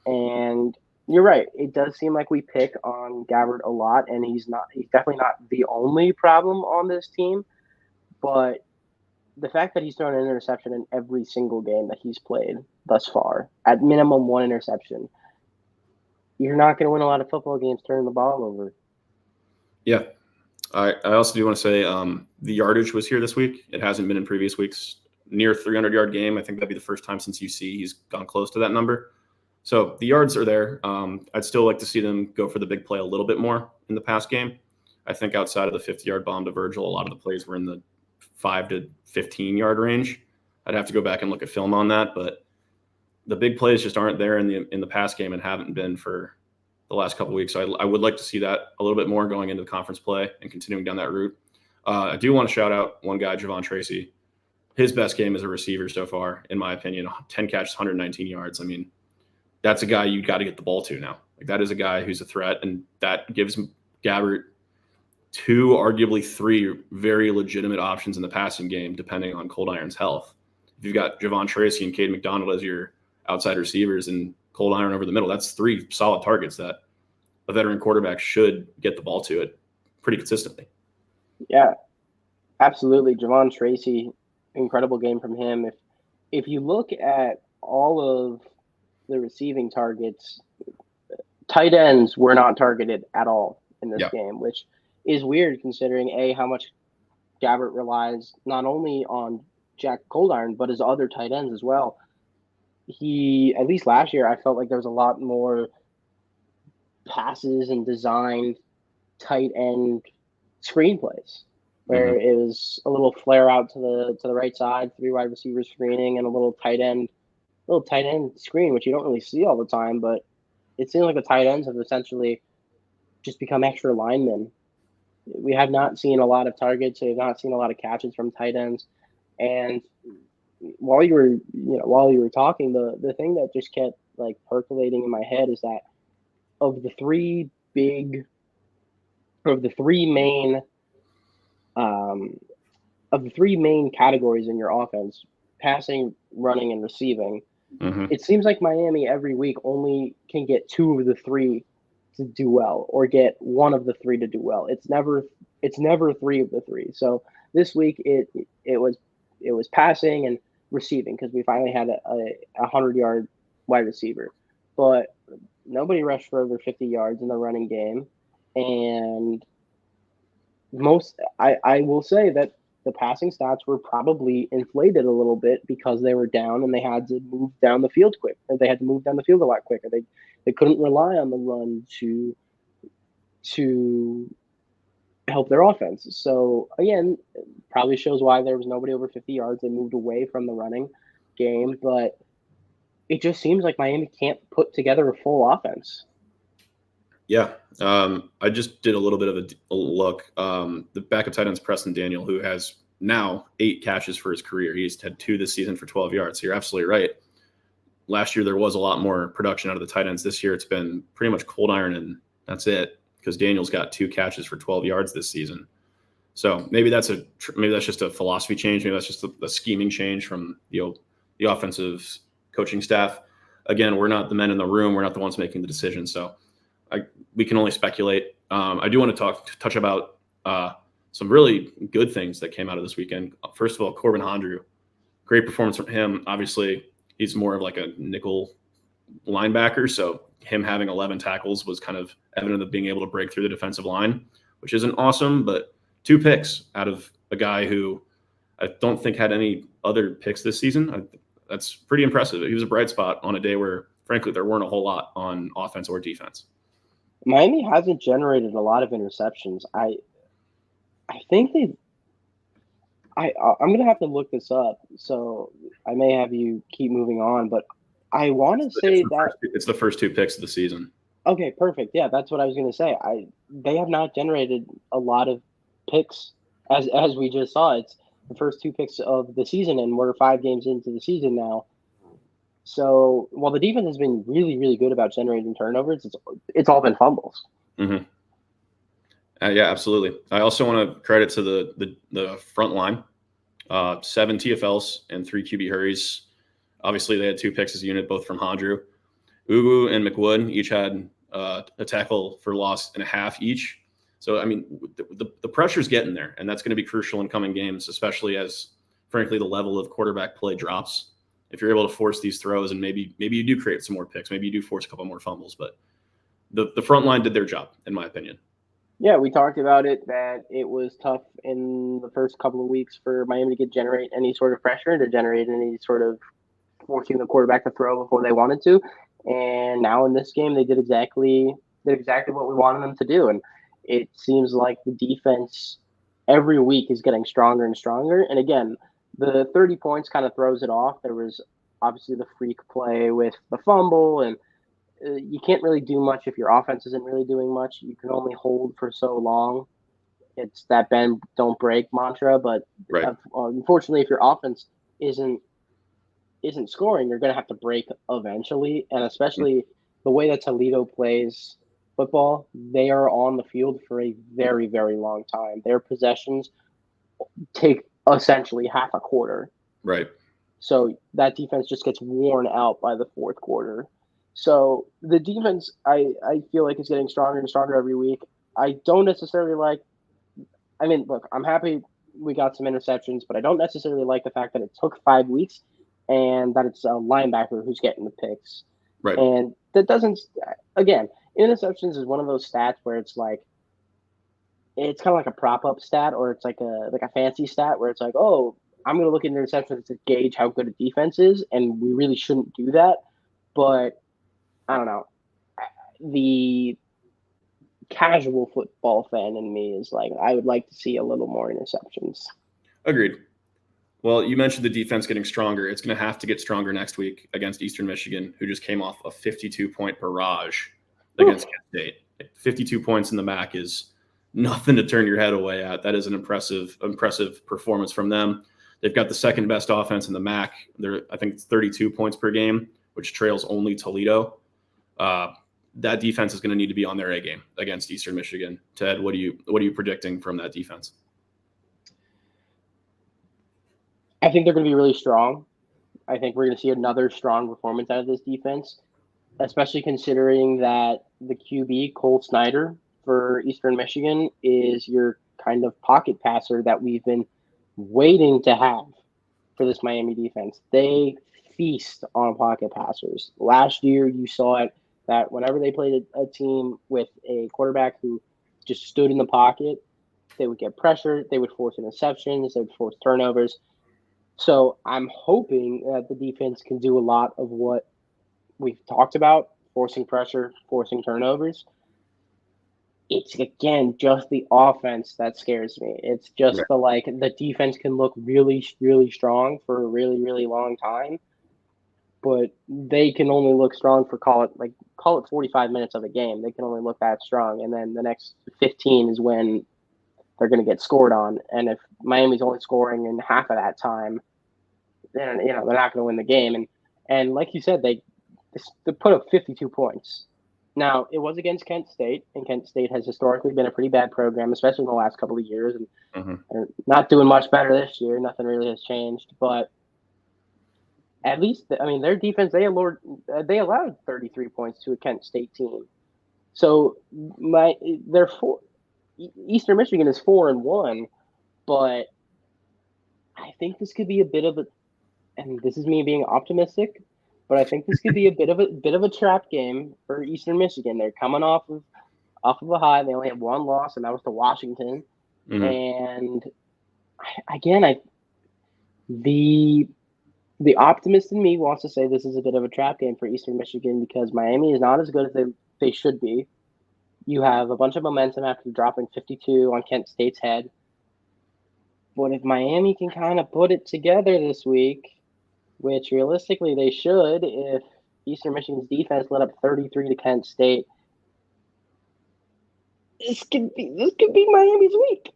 And You're right. It does seem like we pick on Gabbard a lot, and he's definitely not the only problem on this team. But the fact that he's thrown an interception in every single game that he's played thus far, at minimum one interception, you're not going to win a lot of football games turning the ball over. Yeah. I also do want to say the yardage was here this week. It hasn't been in previous weeks. Near 300-yard game. I think that'd be the first time since UC he's gone close to that number. So the yards are there. I'd still like to see them go for the big play a little bit more in the pass game. I think outside of the 50-yard bomb to Virgil, a lot of the plays were in the 5 to 15-yard range. I'd have to go back and look at film on that, but the big plays just aren't there in the pass game and haven't been for the last couple of weeks. So I would like to see that a little bit more going into the conference play and continuing down that route. I do want to shout out one guy, Javon Tracy. His best game as a receiver so far, in my opinion, 10 catches, 119 yards. I mean, that's a guy you got to get the ball to now. Like, that is a guy who's a threat, and that gives Gabbert 2, arguably 3 very legitimate options in the passing game, depending on Cold Iron's health. If you've got Javon Tracy and Cade McDonald as your outside receivers and Cold Iron over the middle, that's 3 solid targets that a veteran quarterback should get the ball to it pretty consistently. Yeah, absolutely. Javon Tracy, incredible game from him. If you look at all of the receiving targets, tight ends were not targeted at all in this game, which is weird considering how much Gabbert relies not only on Jack Coldiron but his other tight ends as well. He, at least last year, I felt like there was a lot more passes and designed tight end screenplays where it was a little flare out to the right side, 3 wide receivers screening, and a little tight end screen, which you don't really see all the time. But it seems like the tight ends have essentially just become extra linemen. We have not seen a lot of targets. We have not seen a lot of catches from tight ends. And while you were talking, the thing that just kept like percolating in my head is that of the three main categories in your offense, passing, running, and receiving, it seems like Miami every week only can get 2 of the 3 to do well, or get 1 of the 3 to do well. It's never 3 of the 3. So this week it was passing and receiving, because we finally had a 100-yard wide receiver, but nobody rushed for over 50 yards in the running game. And I will say that the passing stats were probably inflated a little bit because they were down and they had to move down the field quick. They had to move down the field a lot quicker. They couldn't rely on the run to help their offense. So again, probably shows why there was nobody over 50 yards. They moved away from the running game, but it just seems like Miami can't put together a full offense. Yeah. I just did a little bit of a look. The backup tight end's Preston Daniel, who has now 8 catches for his career. He's had 2 this season for 12 yards. So you're absolutely right. Last year, there was a lot more production out of the tight ends. This year, it's been pretty much Cold Iron, and that's it, because Daniel's got 2 catches for 12 yards this season. So maybe that's just a philosophy change. Maybe that's just a scheming change from the offensive coaching staff. Again, we're not the men in the room. We're not the ones making the decision. So we can only speculate. I do want to touch about some really good things that came out of this weekend. First of all, Corbin Hondrew, great performance from him. Obviously, he's more of like a nickel linebacker, so him having 11 tackles was kind of evident of being able to break through the defensive line, which isn't awesome, but 2 picks out of a guy who I don't think had any other picks this season. That's pretty impressive. He was a bright spot on a day where, frankly, there weren't a whole lot on offense or defense. Miami hasn't generated a lot of interceptions. I think I'm going to have to look this up, so I may have you keep moving on, but I want to say that it's the first 2 picks of the season. Okay, perfect. Yeah, that's what I was going to say. They have not generated a lot of picks, as we just saw. It's the first 2 picks of the season, and we're 5 games into the season now. So while the defense has been really, really good about generating turnovers, it's all been fumbles. Mm-hmm. Yeah, absolutely. I also want to credit to the front line, 7 TFLs and 3 QB hurries. Obviously, they had 2 picks as a unit, both from Hondrew. Ugu and McWood each had a tackle for loss and a half each. So, I mean, the pressure's getting there, and that's going to be crucial in coming games, especially as, frankly, the level of quarterback play drops. If you're able to force these throws, and maybe you do create some more picks, maybe you do force a couple more fumbles, but the front line did their job, in my opinion. Yeah, we talked about it, that it was tough in the first couple of weeks for Miami to generate any sort of pressure, to generate any sort of forcing the quarterback to throw before they wanted to. And now in this game, they did exactly what we wanted them to do. And it seems like the defense every week is getting stronger and stronger. And again, the 30 points kind of throws it off. There was obviously the freak play with the fumble, and you can't really do much if your offense isn't really doing much. You can only hold for so long. It's that bend don't break mantra. But Right. Unfortunately, if your offense isn't scoring, you're going to have to break eventually. And especially the way that Toledo plays football, they are on the field for a very, very long time. Their possessions take essentially half a quarter. Right. So that defense just gets worn out by the fourth quarter. So the defense, I feel like, is getting stronger and stronger every week. I don't necessarily like – I mean, look, I'm happy we got some interceptions, but I don't necessarily like the fact that it took 5 weeks and that it's a linebacker who's getting the picks. Right. And that doesn't – again, interceptions is one of those stats where it's like – it's kind of like a prop-up stat, or it's like a fancy stat where it's like, oh, I'm going to look at interceptions to gauge how good a defense is, and we really shouldn't do that. But I don't know. The casual football fan in me is like, I would like to see a little more interceptions. Agreed. Well, you mentioned the defense getting stronger. It's going to have to get stronger next week against Eastern Michigan, who just came off a 52-point barrage against Kent State. 52 points in the MAC is nothing to turn your head away at. That is an impressive performance from them. They've got the second best offense in the MAC. They're, I think, 32 points per game, which trails only Toledo. That defense is going to need to be on their A game against Eastern Michigan. Ted, what are you predicting from that defense? I think they're going to be really strong. I think we're going to see another strong performance out of this defense, especially considering that the QB, Cole Snyder, for Eastern Michigan is your kind of pocket passer that we've been waiting to have for this Miami defense. They feast on pocket passers. Last year, you saw it that whenever they played a team with a quarterback who just stood in the pocket, they would get pressure, they would force interceptions, they would force turnovers. So I'm hoping that the defense can do a lot of what we've talked about, forcing pressure, forcing turnovers. It's, again, just the offense that scares me. It's just the defense can look really, really strong for a really, really long time, but they can only look strong for call it 45 minutes of a game. They can only look that strong, and then the next 15 is when they're going to get scored on. And if Miami's only scoring in half of that time, then they're not going to win the game. And like you said, they put up 52 points. Now, it was against Kent State, and Kent State has historically been a pretty bad program, especially in the last couple of years, and they're not doing much better this year. Nothing really has changed, but at least, I mean, their defense, they allowed 33 points to a Kent State team. So Eastern Michigan is 4-1, but I think this could be a bit of a, and this is me being optimistic, but I think this could be a bit of a trap game for Eastern Michigan. They're coming off of a high. They only had one loss, and that was to Washington. And again, the optimist in me wants to say this is a bit of a trap game for Eastern Michigan because Miami is not as good as they should be. You have a bunch of momentum after dropping 52 on Kent State's head. But if Miami can kind of put it together this week, which realistically they should, if Eastern Michigan's defense let up 33 to Kent State, this could be Miami's week.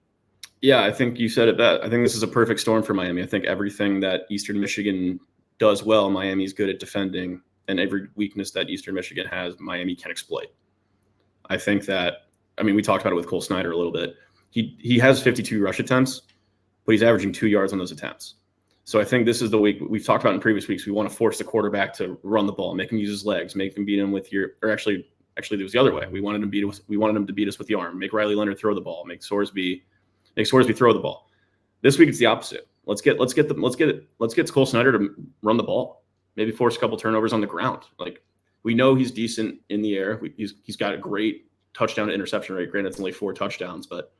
Yeah, I think you said it best. I think this is a perfect storm for Miami. I think everything that Eastern Michigan does well, Miami's good at defending, and every weakness that Eastern Michigan has, Miami can exploit. I think that, I mean, we talked about it with Cole Snyder a little bit. He has 52 rush attempts, but he's averaging 2 yards on those attempts. So I think this is the week we've talked about in previous weeks. We want to force the quarterback to run the ball, make him use his legs, make him beat him with actually it was the other way. We wanted him to beat us with the arm, make Riley Leonard throw the ball, make Sorsby throw the ball. This week it's the opposite. Let's get Cole Snyder to run the ball. Maybe force a couple turnovers on the ground. Like, we know he's decent in the air. He's got a great touchdown to interception rate. Granted, it's only 4 touchdowns, but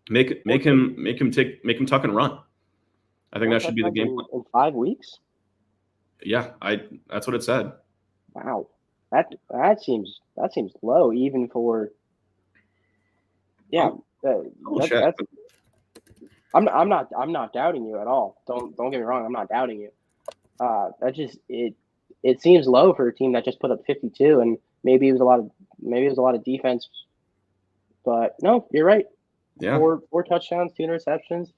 make him tuck and run. I think that should be the game plan. In 5 weeks? Yeah, that's what it said. Wow. That seems low even for I'm not doubting you at all. Don't get me wrong, I'm not doubting you. It seems low for a team that just put up 52, and maybe it was a lot of defense. But no, you're right. Yeah. 4 touchdowns, 2 interceptions.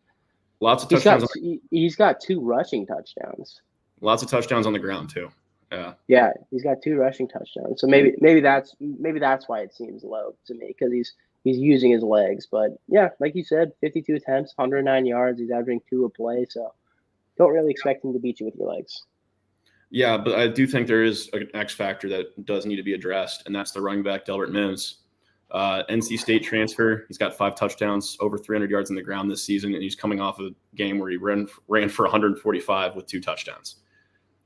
Lots of touchdowns. He's got 2 rushing touchdowns. Lots of touchdowns on the ground too. Yeah, he's got 2 rushing touchdowns. So maybe that's why it seems low to me, because he's using his legs. But yeah, like you said, 52 attempts, 109 yards. He's averaging 2 a play. So don't really expect him to beat you with your legs. Yeah, but I do think there is an X factor that does need to be addressed, and that's the running back Delbert Mims. NC State transfer. He's got 5 touchdowns, over 300 yards on the ground this season, and he's coming off a game where he ran for 145 with 2 touchdowns.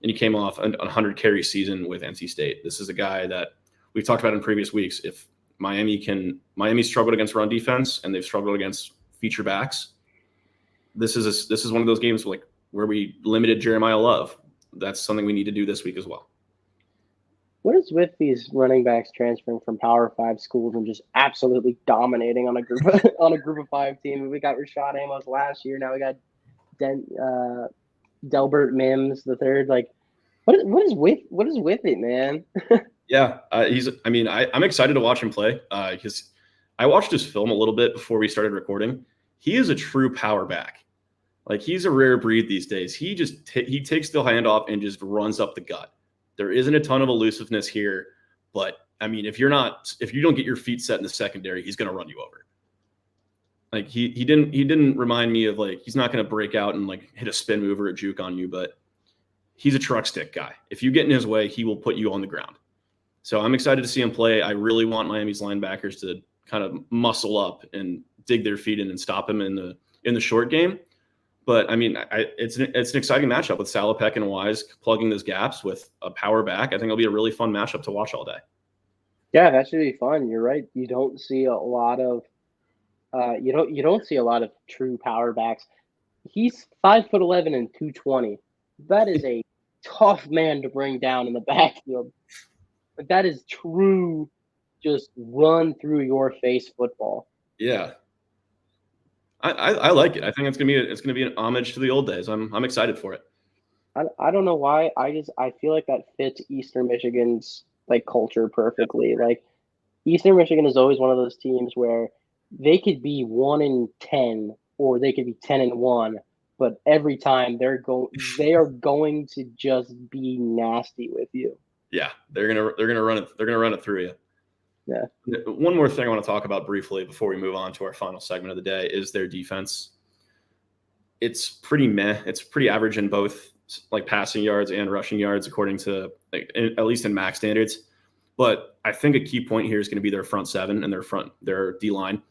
And he came off a 100 carry season with NC State. This is a guy that we've talked about in previous weeks. If Miami struggled against run defense and they've struggled against feature backs, this is one of those games where we limited Jeremiah Love. That's something we need to do this week as well. What is with these running backs transferring from Power 5 schools and just absolutely dominating on a group of 5 team? We got Rashad Amos last year. Now we got Delbert Mims the third. Like, what is with it, man? Yeah, I'm excited to watch him play because I watched his film a little bit before we started recording. He is a true power back. Like, he's a rare breed these days. He just he takes the handoff and just runs up the gut. There isn't a ton of elusiveness here, but I mean, if you don't get your feet set in the secondary, he's going to run you over. Like, he didn't remind me of, like, he's not going to break out and like hit a spin move or a juke on you, but he's a truck stick guy. If you get in his way, he will put you on the ground. So I'm excited to see him play. I really want Miami's linebackers to kind of muscle up and dig their feet in and stop him in the short game. But I mean, it's an exciting matchup with Salopek and Wise plugging those gaps with a power back. I think it'll be a really fun matchup to watch all day. Yeah, that should be fun. You're right. You don't see a lot of true power backs. He's 5'11" and 220. That is a tough man to bring down in the backfield. But that is true, just run through your face football. Yeah. I like it. I think it's gonna be an homage to the old days. I'm excited for it. I don't know why. I feel like that fits Eastern Michigan's like culture perfectly. Like, Eastern Michigan is always one of those teams where they could be 1-10 or they could be 10-1, but every time they are going to just be nasty with you. Yeah, they're gonna run it through you. Yeah. One more thing I want to talk about briefly before we move on to our final segment of the day is their defense. It's pretty meh. It's pretty average in both like passing yards and rushing yards, according to at least in MAC standards. But I think a key point here is going to be their front 7 and their D line.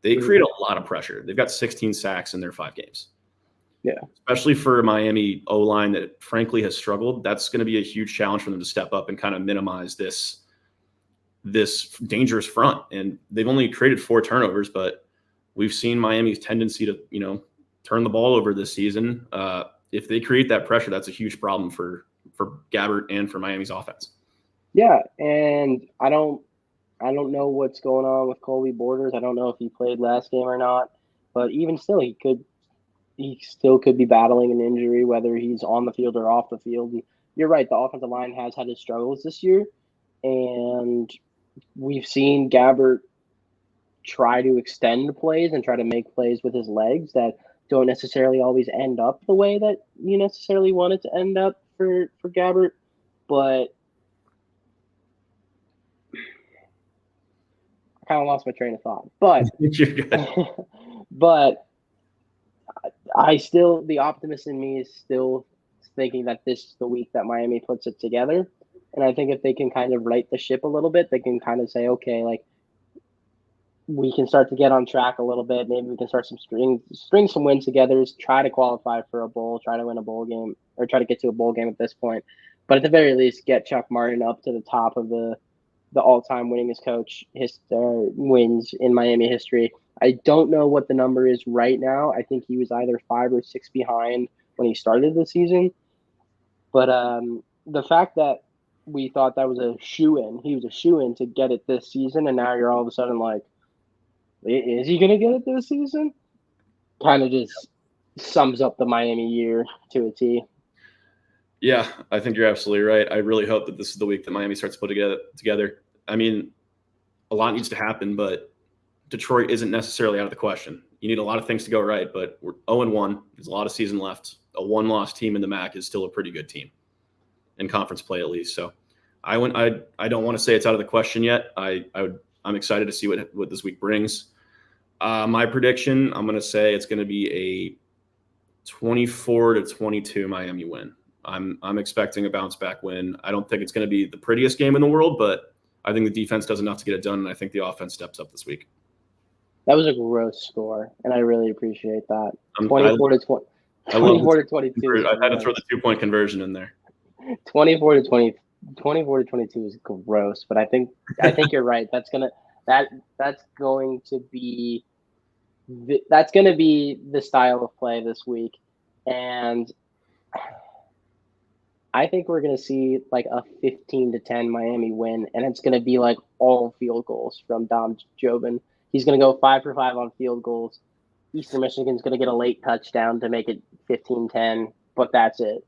They create a lot of pressure. They've got 16 sacks in their 5 games. Yeah. Especially for a Miami O-line that frankly has struggled. That's going to be a huge challenge for them to step up and kind of minimize this dangerous front. And they've only created 4 turnovers, but we've seen Miami's tendency to, turn the ball over this season. If they create that pressure, that's a huge problem for Gabbert and for Miami's offense. Yeah, and I don't know what's going on with Colby Borders. I don't know if he played last game or not, but even still, he still could be battling an injury, whether he's on the field or off the field. And you're right, the offensive line has had its struggles this year, and we've seen Gabbert try to extend plays and try to make plays with his legs that don't necessarily always end up the way that you necessarily want it to end up for Gabbert. But I kind of lost my train of thought. But but the optimist in me is still thinking that this is the week that Miami puts it together. And I think if they can kind of right the ship a little bit, they can kind of say, okay, like we can start to get on track a little bit. Maybe we can start string some wins together, try to qualify for a bowl, try to win a bowl game, or try to get to a bowl game at this point. But at the very least, get Chuck Martin up to the top of the all-time winningest coach wins in Miami history. I don't know what the number is right now. I think he was either 5 or 6 behind when he started the season. But the fact that we thought that was a shoe-in, he was a shoe-in to get it this season, and now you're all of a sudden like, is he going to get it this season? Kind of just sums up the Miami year to a T. Yeah, I think you're absolutely right. I really hope that this is the week that Miami starts to put together. I mean, a lot needs to happen, but Detroit isn't necessarily out of the question. You need a lot of things to go right, but we're 0-1. There's a lot of season left. A one-loss team in the MAC is still a pretty good team in conference play, at least. So I don't want to say it's out of the question yet. I'm excited to see what this week brings. My prediction, I'm going to say it's going to be a 24-22 Miami win. I'm expecting a bounce back win. I don't think it's going to be the prettiest game in the world, but I think the defense does enough to get it done, and I think the offense steps up this week. That was a gross score, and I really appreciate that. 24-22. I had to throw the 2-point conversion in there. 24-22 is gross, but I think you're right. That's going to be the style of play this week, and I think we're going to see like a 15-10 Miami win, and it's going to be like all field goals from Dom Jobin. He's going to go 5 for 5 on field goals. Eastern Michigan's going to get a late touchdown to make it 15-10, but that's it.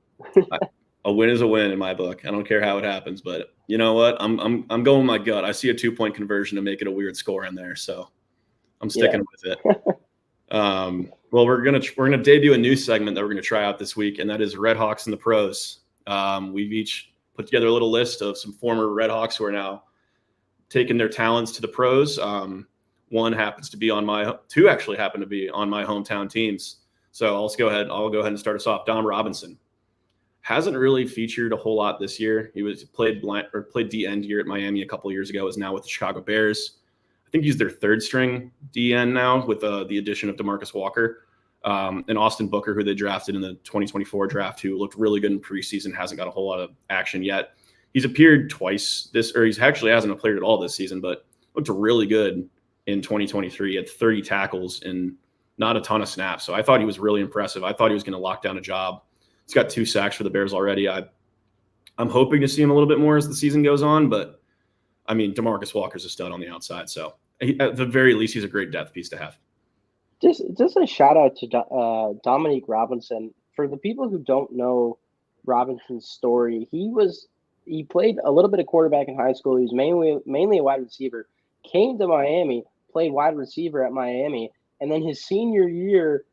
A win is a win in my book. I don't care how it happens, but you know what? I'm going with my gut. I see a 2-point conversion to make it a weird score in there, so I'm sticking with it. Well, we're gonna debut a new segment that we're gonna try out this week, and that is Red Hawks and the Pros. We've each put together a little list of some former Red Hawks who are now taking their talents to the pros. Two actually happen to be on my hometown teams. So I'll go ahead and start us off. Dom Robinson hasn't really featured a whole lot this year. He played D end here at Miami a couple of years ago. Is now with the Chicago Bears. I think he's their third string DN now with the addition of DeMarcus Walker. And Austin Booker, who they drafted in the 2024 draft, who looked really good in preseason, hasn't got a whole lot of action yet. He's appeared twice he actually hasn't appeared at all this season, but looked really good in 2023. He had 30 tackles and not a ton of snaps. So I thought he was really impressive. I thought he was going to lock down a job. He's got 2 sacks for the Bears already. I'm hoping to see him a little bit more as the season goes on, but I mean, DeMarcus Walker's a stud on the outside. So at the very least, he's a great depth piece to have. Just a shout out to Dominique Robinson. For the people who don't know Robinson's story, he played a little bit of quarterback in high school. He was mainly a wide receiver. Came to Miami, played wide receiver at Miami, and then his senior year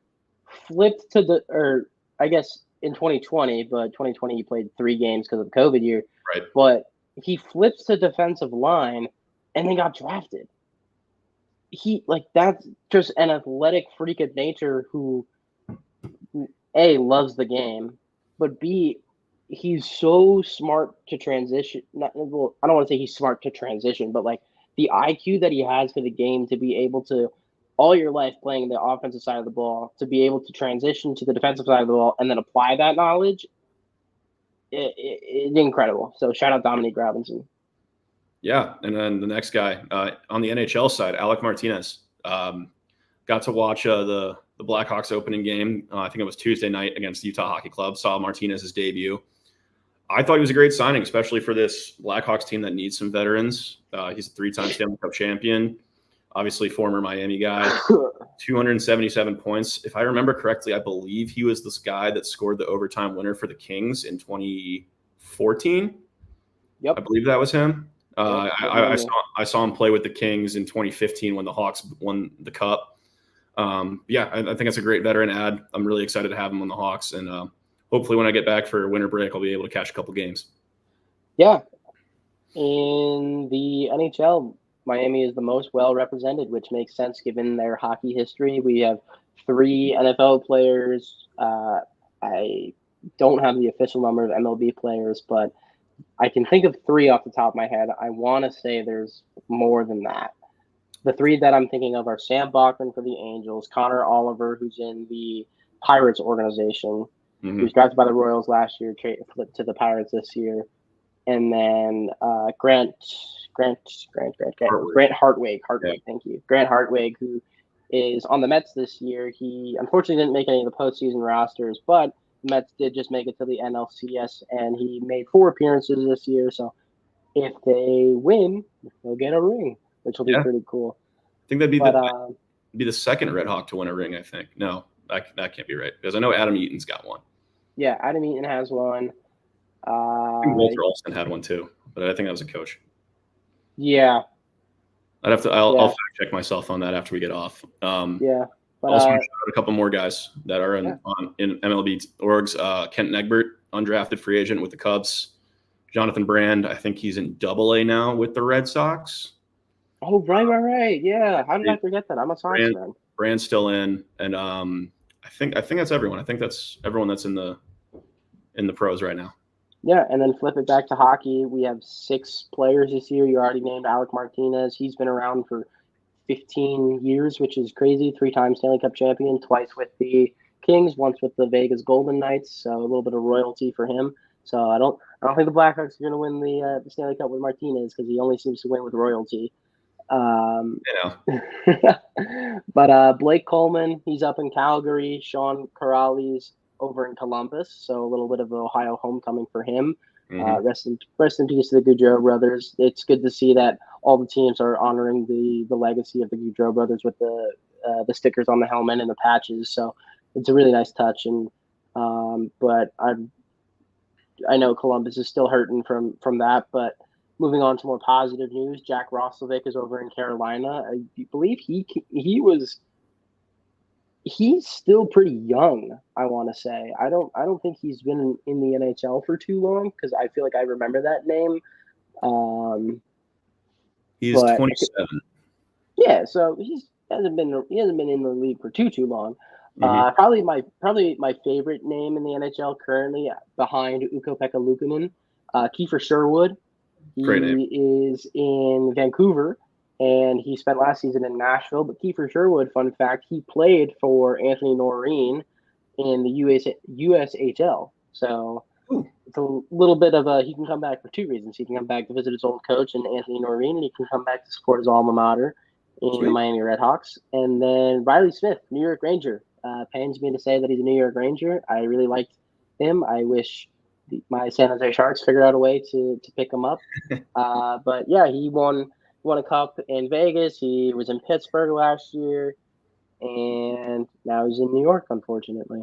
flipped to I guess in 2020, but 2020 he played 3 games because of the COVID year. Right. But he flips to defensive line and then got drafted. That's just an athletic freak of nature who A, loves the game, but B, he's so smart to transition. I don't want to say he's smart to transition, but like the IQ that he has for the game to be able to, all your life playing the offensive side of the ball, to be able to transition to the defensive side of the ball and then apply that knowledge, it's incredible. So shout out Dominique Robinson. Yeah, and then the next guy on the NHL side, Alec Martinez. Got to watch the Blackhawks opening game. I think it was Tuesday night against the Utah Hockey Club. Saw Martinez's debut. I thought he was a great signing, especially for this Blackhawks team that needs some veterans. He's a 3-time Stanley Cup champion, obviously former Miami guy. 277 points. If I remember correctly, I believe he was this guy that scored the overtime winner for the Kings in 2014. Yep, I believe that was him. I saw him play with the Kings in 2015 when the Hawks won the Cup. I think it's a great veteran ad. I'm really excited to have him on the Hawks, and hopefully when I get back for winter break, I'll be able to catch a couple games. Yeah. In the NHL, Miami is the most well represented, which makes sense given their hockey history. We have 3 NFL players. I don't have the official number of MLB players, but I can think of 3 off the top of my head. I want to say there's more than that. The 3 that I'm thinking of are Sam Bachman for the Angels, Connor Oliver, who's in the Pirates organization, Mm-hmm. who was drafted by the Royals last year, flipped to the Pirates this year, and then Grant Hartwig. Yeah. Thank you, Grant Hartwig, who is on the Mets this year. He unfortunately didn't make any of the postseason rosters, but the Mets did just make it to the NLCS, and he made 4 appearances this year. So if they win, they'll get a ring, which will be pretty cool. I think that'd be the second Red Hawk to win a ring, I think. No, that can't be right, because I know Adam Eaton's got one. Yeah, Adam Eaton has one. I think Walter Olson had one too, but I think that was a coach. Yeah. I'll fact check myself on that after we get off. Yeah. But also, shout out a couple more guys that are in MLB orgs. Kent Negbert, undrafted free agent with the Cubs. Jonathan Brand, I think he's in AA now with the Red Sox. Oh, right. Yeah. How did I forget that? I'm a Sox fan. Brand's still in, and I think that's everyone. I think that's everyone that's in the pros right now. Yeah, and then flip it back to hockey. We have 6 players this year. You already named Alec Martinez. He's been around for 15 years, which is crazy. 3-time Stanley Cup champion, twice with the Kings, once with the Vegas Golden Knights. So a little bit of royalty for him. So I don't think the Blackhawks are going to win the Stanley Cup with Martinez, because he only seems to win with royalty. But Blake Coleman, he's up in Calgary. Sean Corrales over in Columbus, so a little bit of Ohio homecoming for him. Mm-hmm. Rest in peace to the Goudreau brothers. It's good to see that all the teams are honoring the legacy of the Goudreau brothers with the stickers on the helmet and the patches. So it's a really nice touch. And but I know Columbus is still hurting from that. But moving on to more positive news, Jack Roslovic is over in Carolina. I believe he's still pretty young, I want to say. I don't think he's been in the NHL for too long, because I feel like I remember that name. He's 27. Yeah, so he hasn't been in the league for too long. Mm-hmm. Probably my favorite name in the NHL currently, behind Ukko-Pekka Luukkonen, Kiefer Sherwood. Great name. He is in Vancouver, and he spent last season in Nashville. But Kiefer Sherwood, fun fact, he played for Anthony Noreen in the USHL. So it's a little bit of he can come back for 2 reasons. He can come back to visit his old coach and Anthony Noreen, and he can come back to support his alma mater in the Miami Redhawks. And then Riley Smith, New York Ranger. Pains me to say that he's a New York Ranger. I really liked him. I wish my San Jose Sharks figured out a way to pick him up. But yeah, he won a cup in Vegas. He was in Pittsburgh last year, and now he's in New York, unfortunately.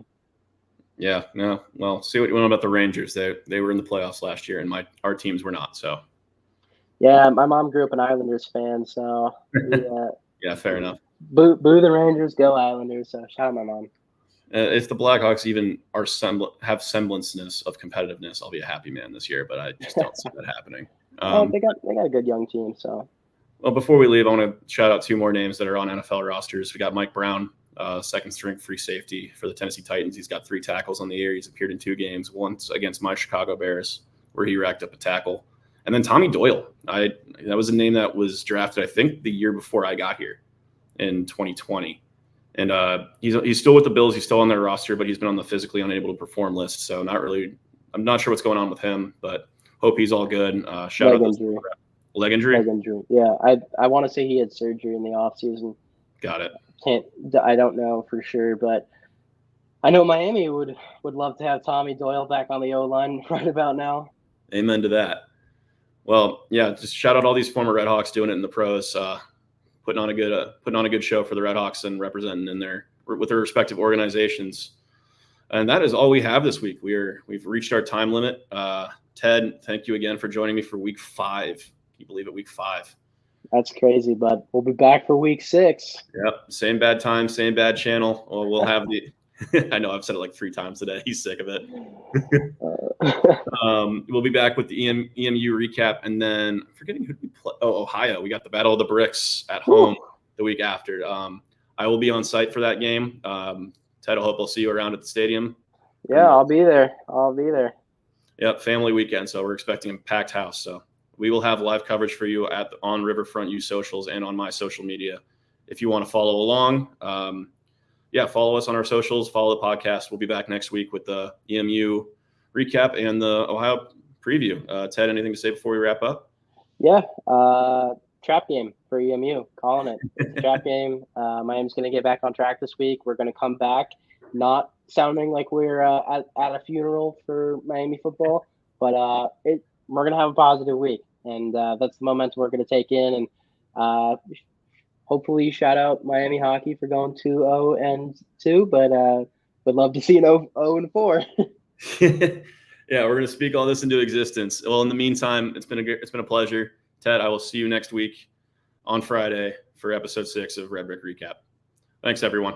Yeah, no. Well, see what you know about the Rangers. They were in the playoffs last year, and our teams were not. So. Yeah, my mom grew up an Islanders fan, so yeah, fair enough. Boo the Rangers, go Islanders. So shout out my mom. If the Blackhawks even have semblanceness of competitiveness, I'll be a happy man this year. But I just don't see that happening. They got a good young team. So. Well, before we leave, I want to shout out 2 more names that are on NFL rosters. We got Mike Brown, second string free safety for the Tennessee Titans. He's got 3 tackles on the year. He's appeared in 2 games, once against my Chicago Bears, where he racked up a tackle. And then Tommy Doyle. That was a name that was drafted, I think, the year before I got here in 2020. And he's still with the Bills. He's still on their roster, but he's been on the physically unable to perform list. So I'm not sure what's going on with him, but hope he's all good. Shout out to leg injury. Yeah, I want to say he had surgery in the offseason. Got it. I don't know for sure, but I know Miami would love to have Tommy Doyle back on the O-line right about now. Amen to that. Well, yeah, just shout out all these former Redhawks doing it in the pros, putting on a good show for the Redhawks and representing with their respective organizations. And that is all we have this week. We've reached our time limit. Ted, thank you again for joining me for week 5. Can you believe it? Week 5. That's crazy, but we'll be back for week 6. Yep. Same bad time, same bad channel. We'll have I know I've said it like 3 times today. He's sick of it. We'll be back with the EMU recap, and then I'm forgetting who we Ohio. We got the Battle of the Bricks at home the week after. I will be on site for that game. Ted, I hope I'll see you around at the stadium. Yeah, I'll be there. Yep, family weekend, so we're expecting a packed house. So we will have live coverage for you on Riverfront U socials and on my social media. If you want to follow along, follow us on our socials, follow the podcast. We'll be back next week with the EMU recap and the Ohio preview. Ted, anything to say before we wrap up? Yeah, trap game for EMU, calling it. It's a trap game. Miami's going to get back on track this week. We're going to come back, not sounding like we're at a funeral for Miami football, but we're going to have a positive week, and that's the momentum we're going to take in. And hopefully, shout out Miami hockey for going 2-0-2, but would love to see an 0-4. Yeah, we're going to speak all this into existence. Well, in the meantime, it's been a pleasure. Ted, I will see you next week on Friday for episode 6 of Red Brick Recap. Thanks, everyone.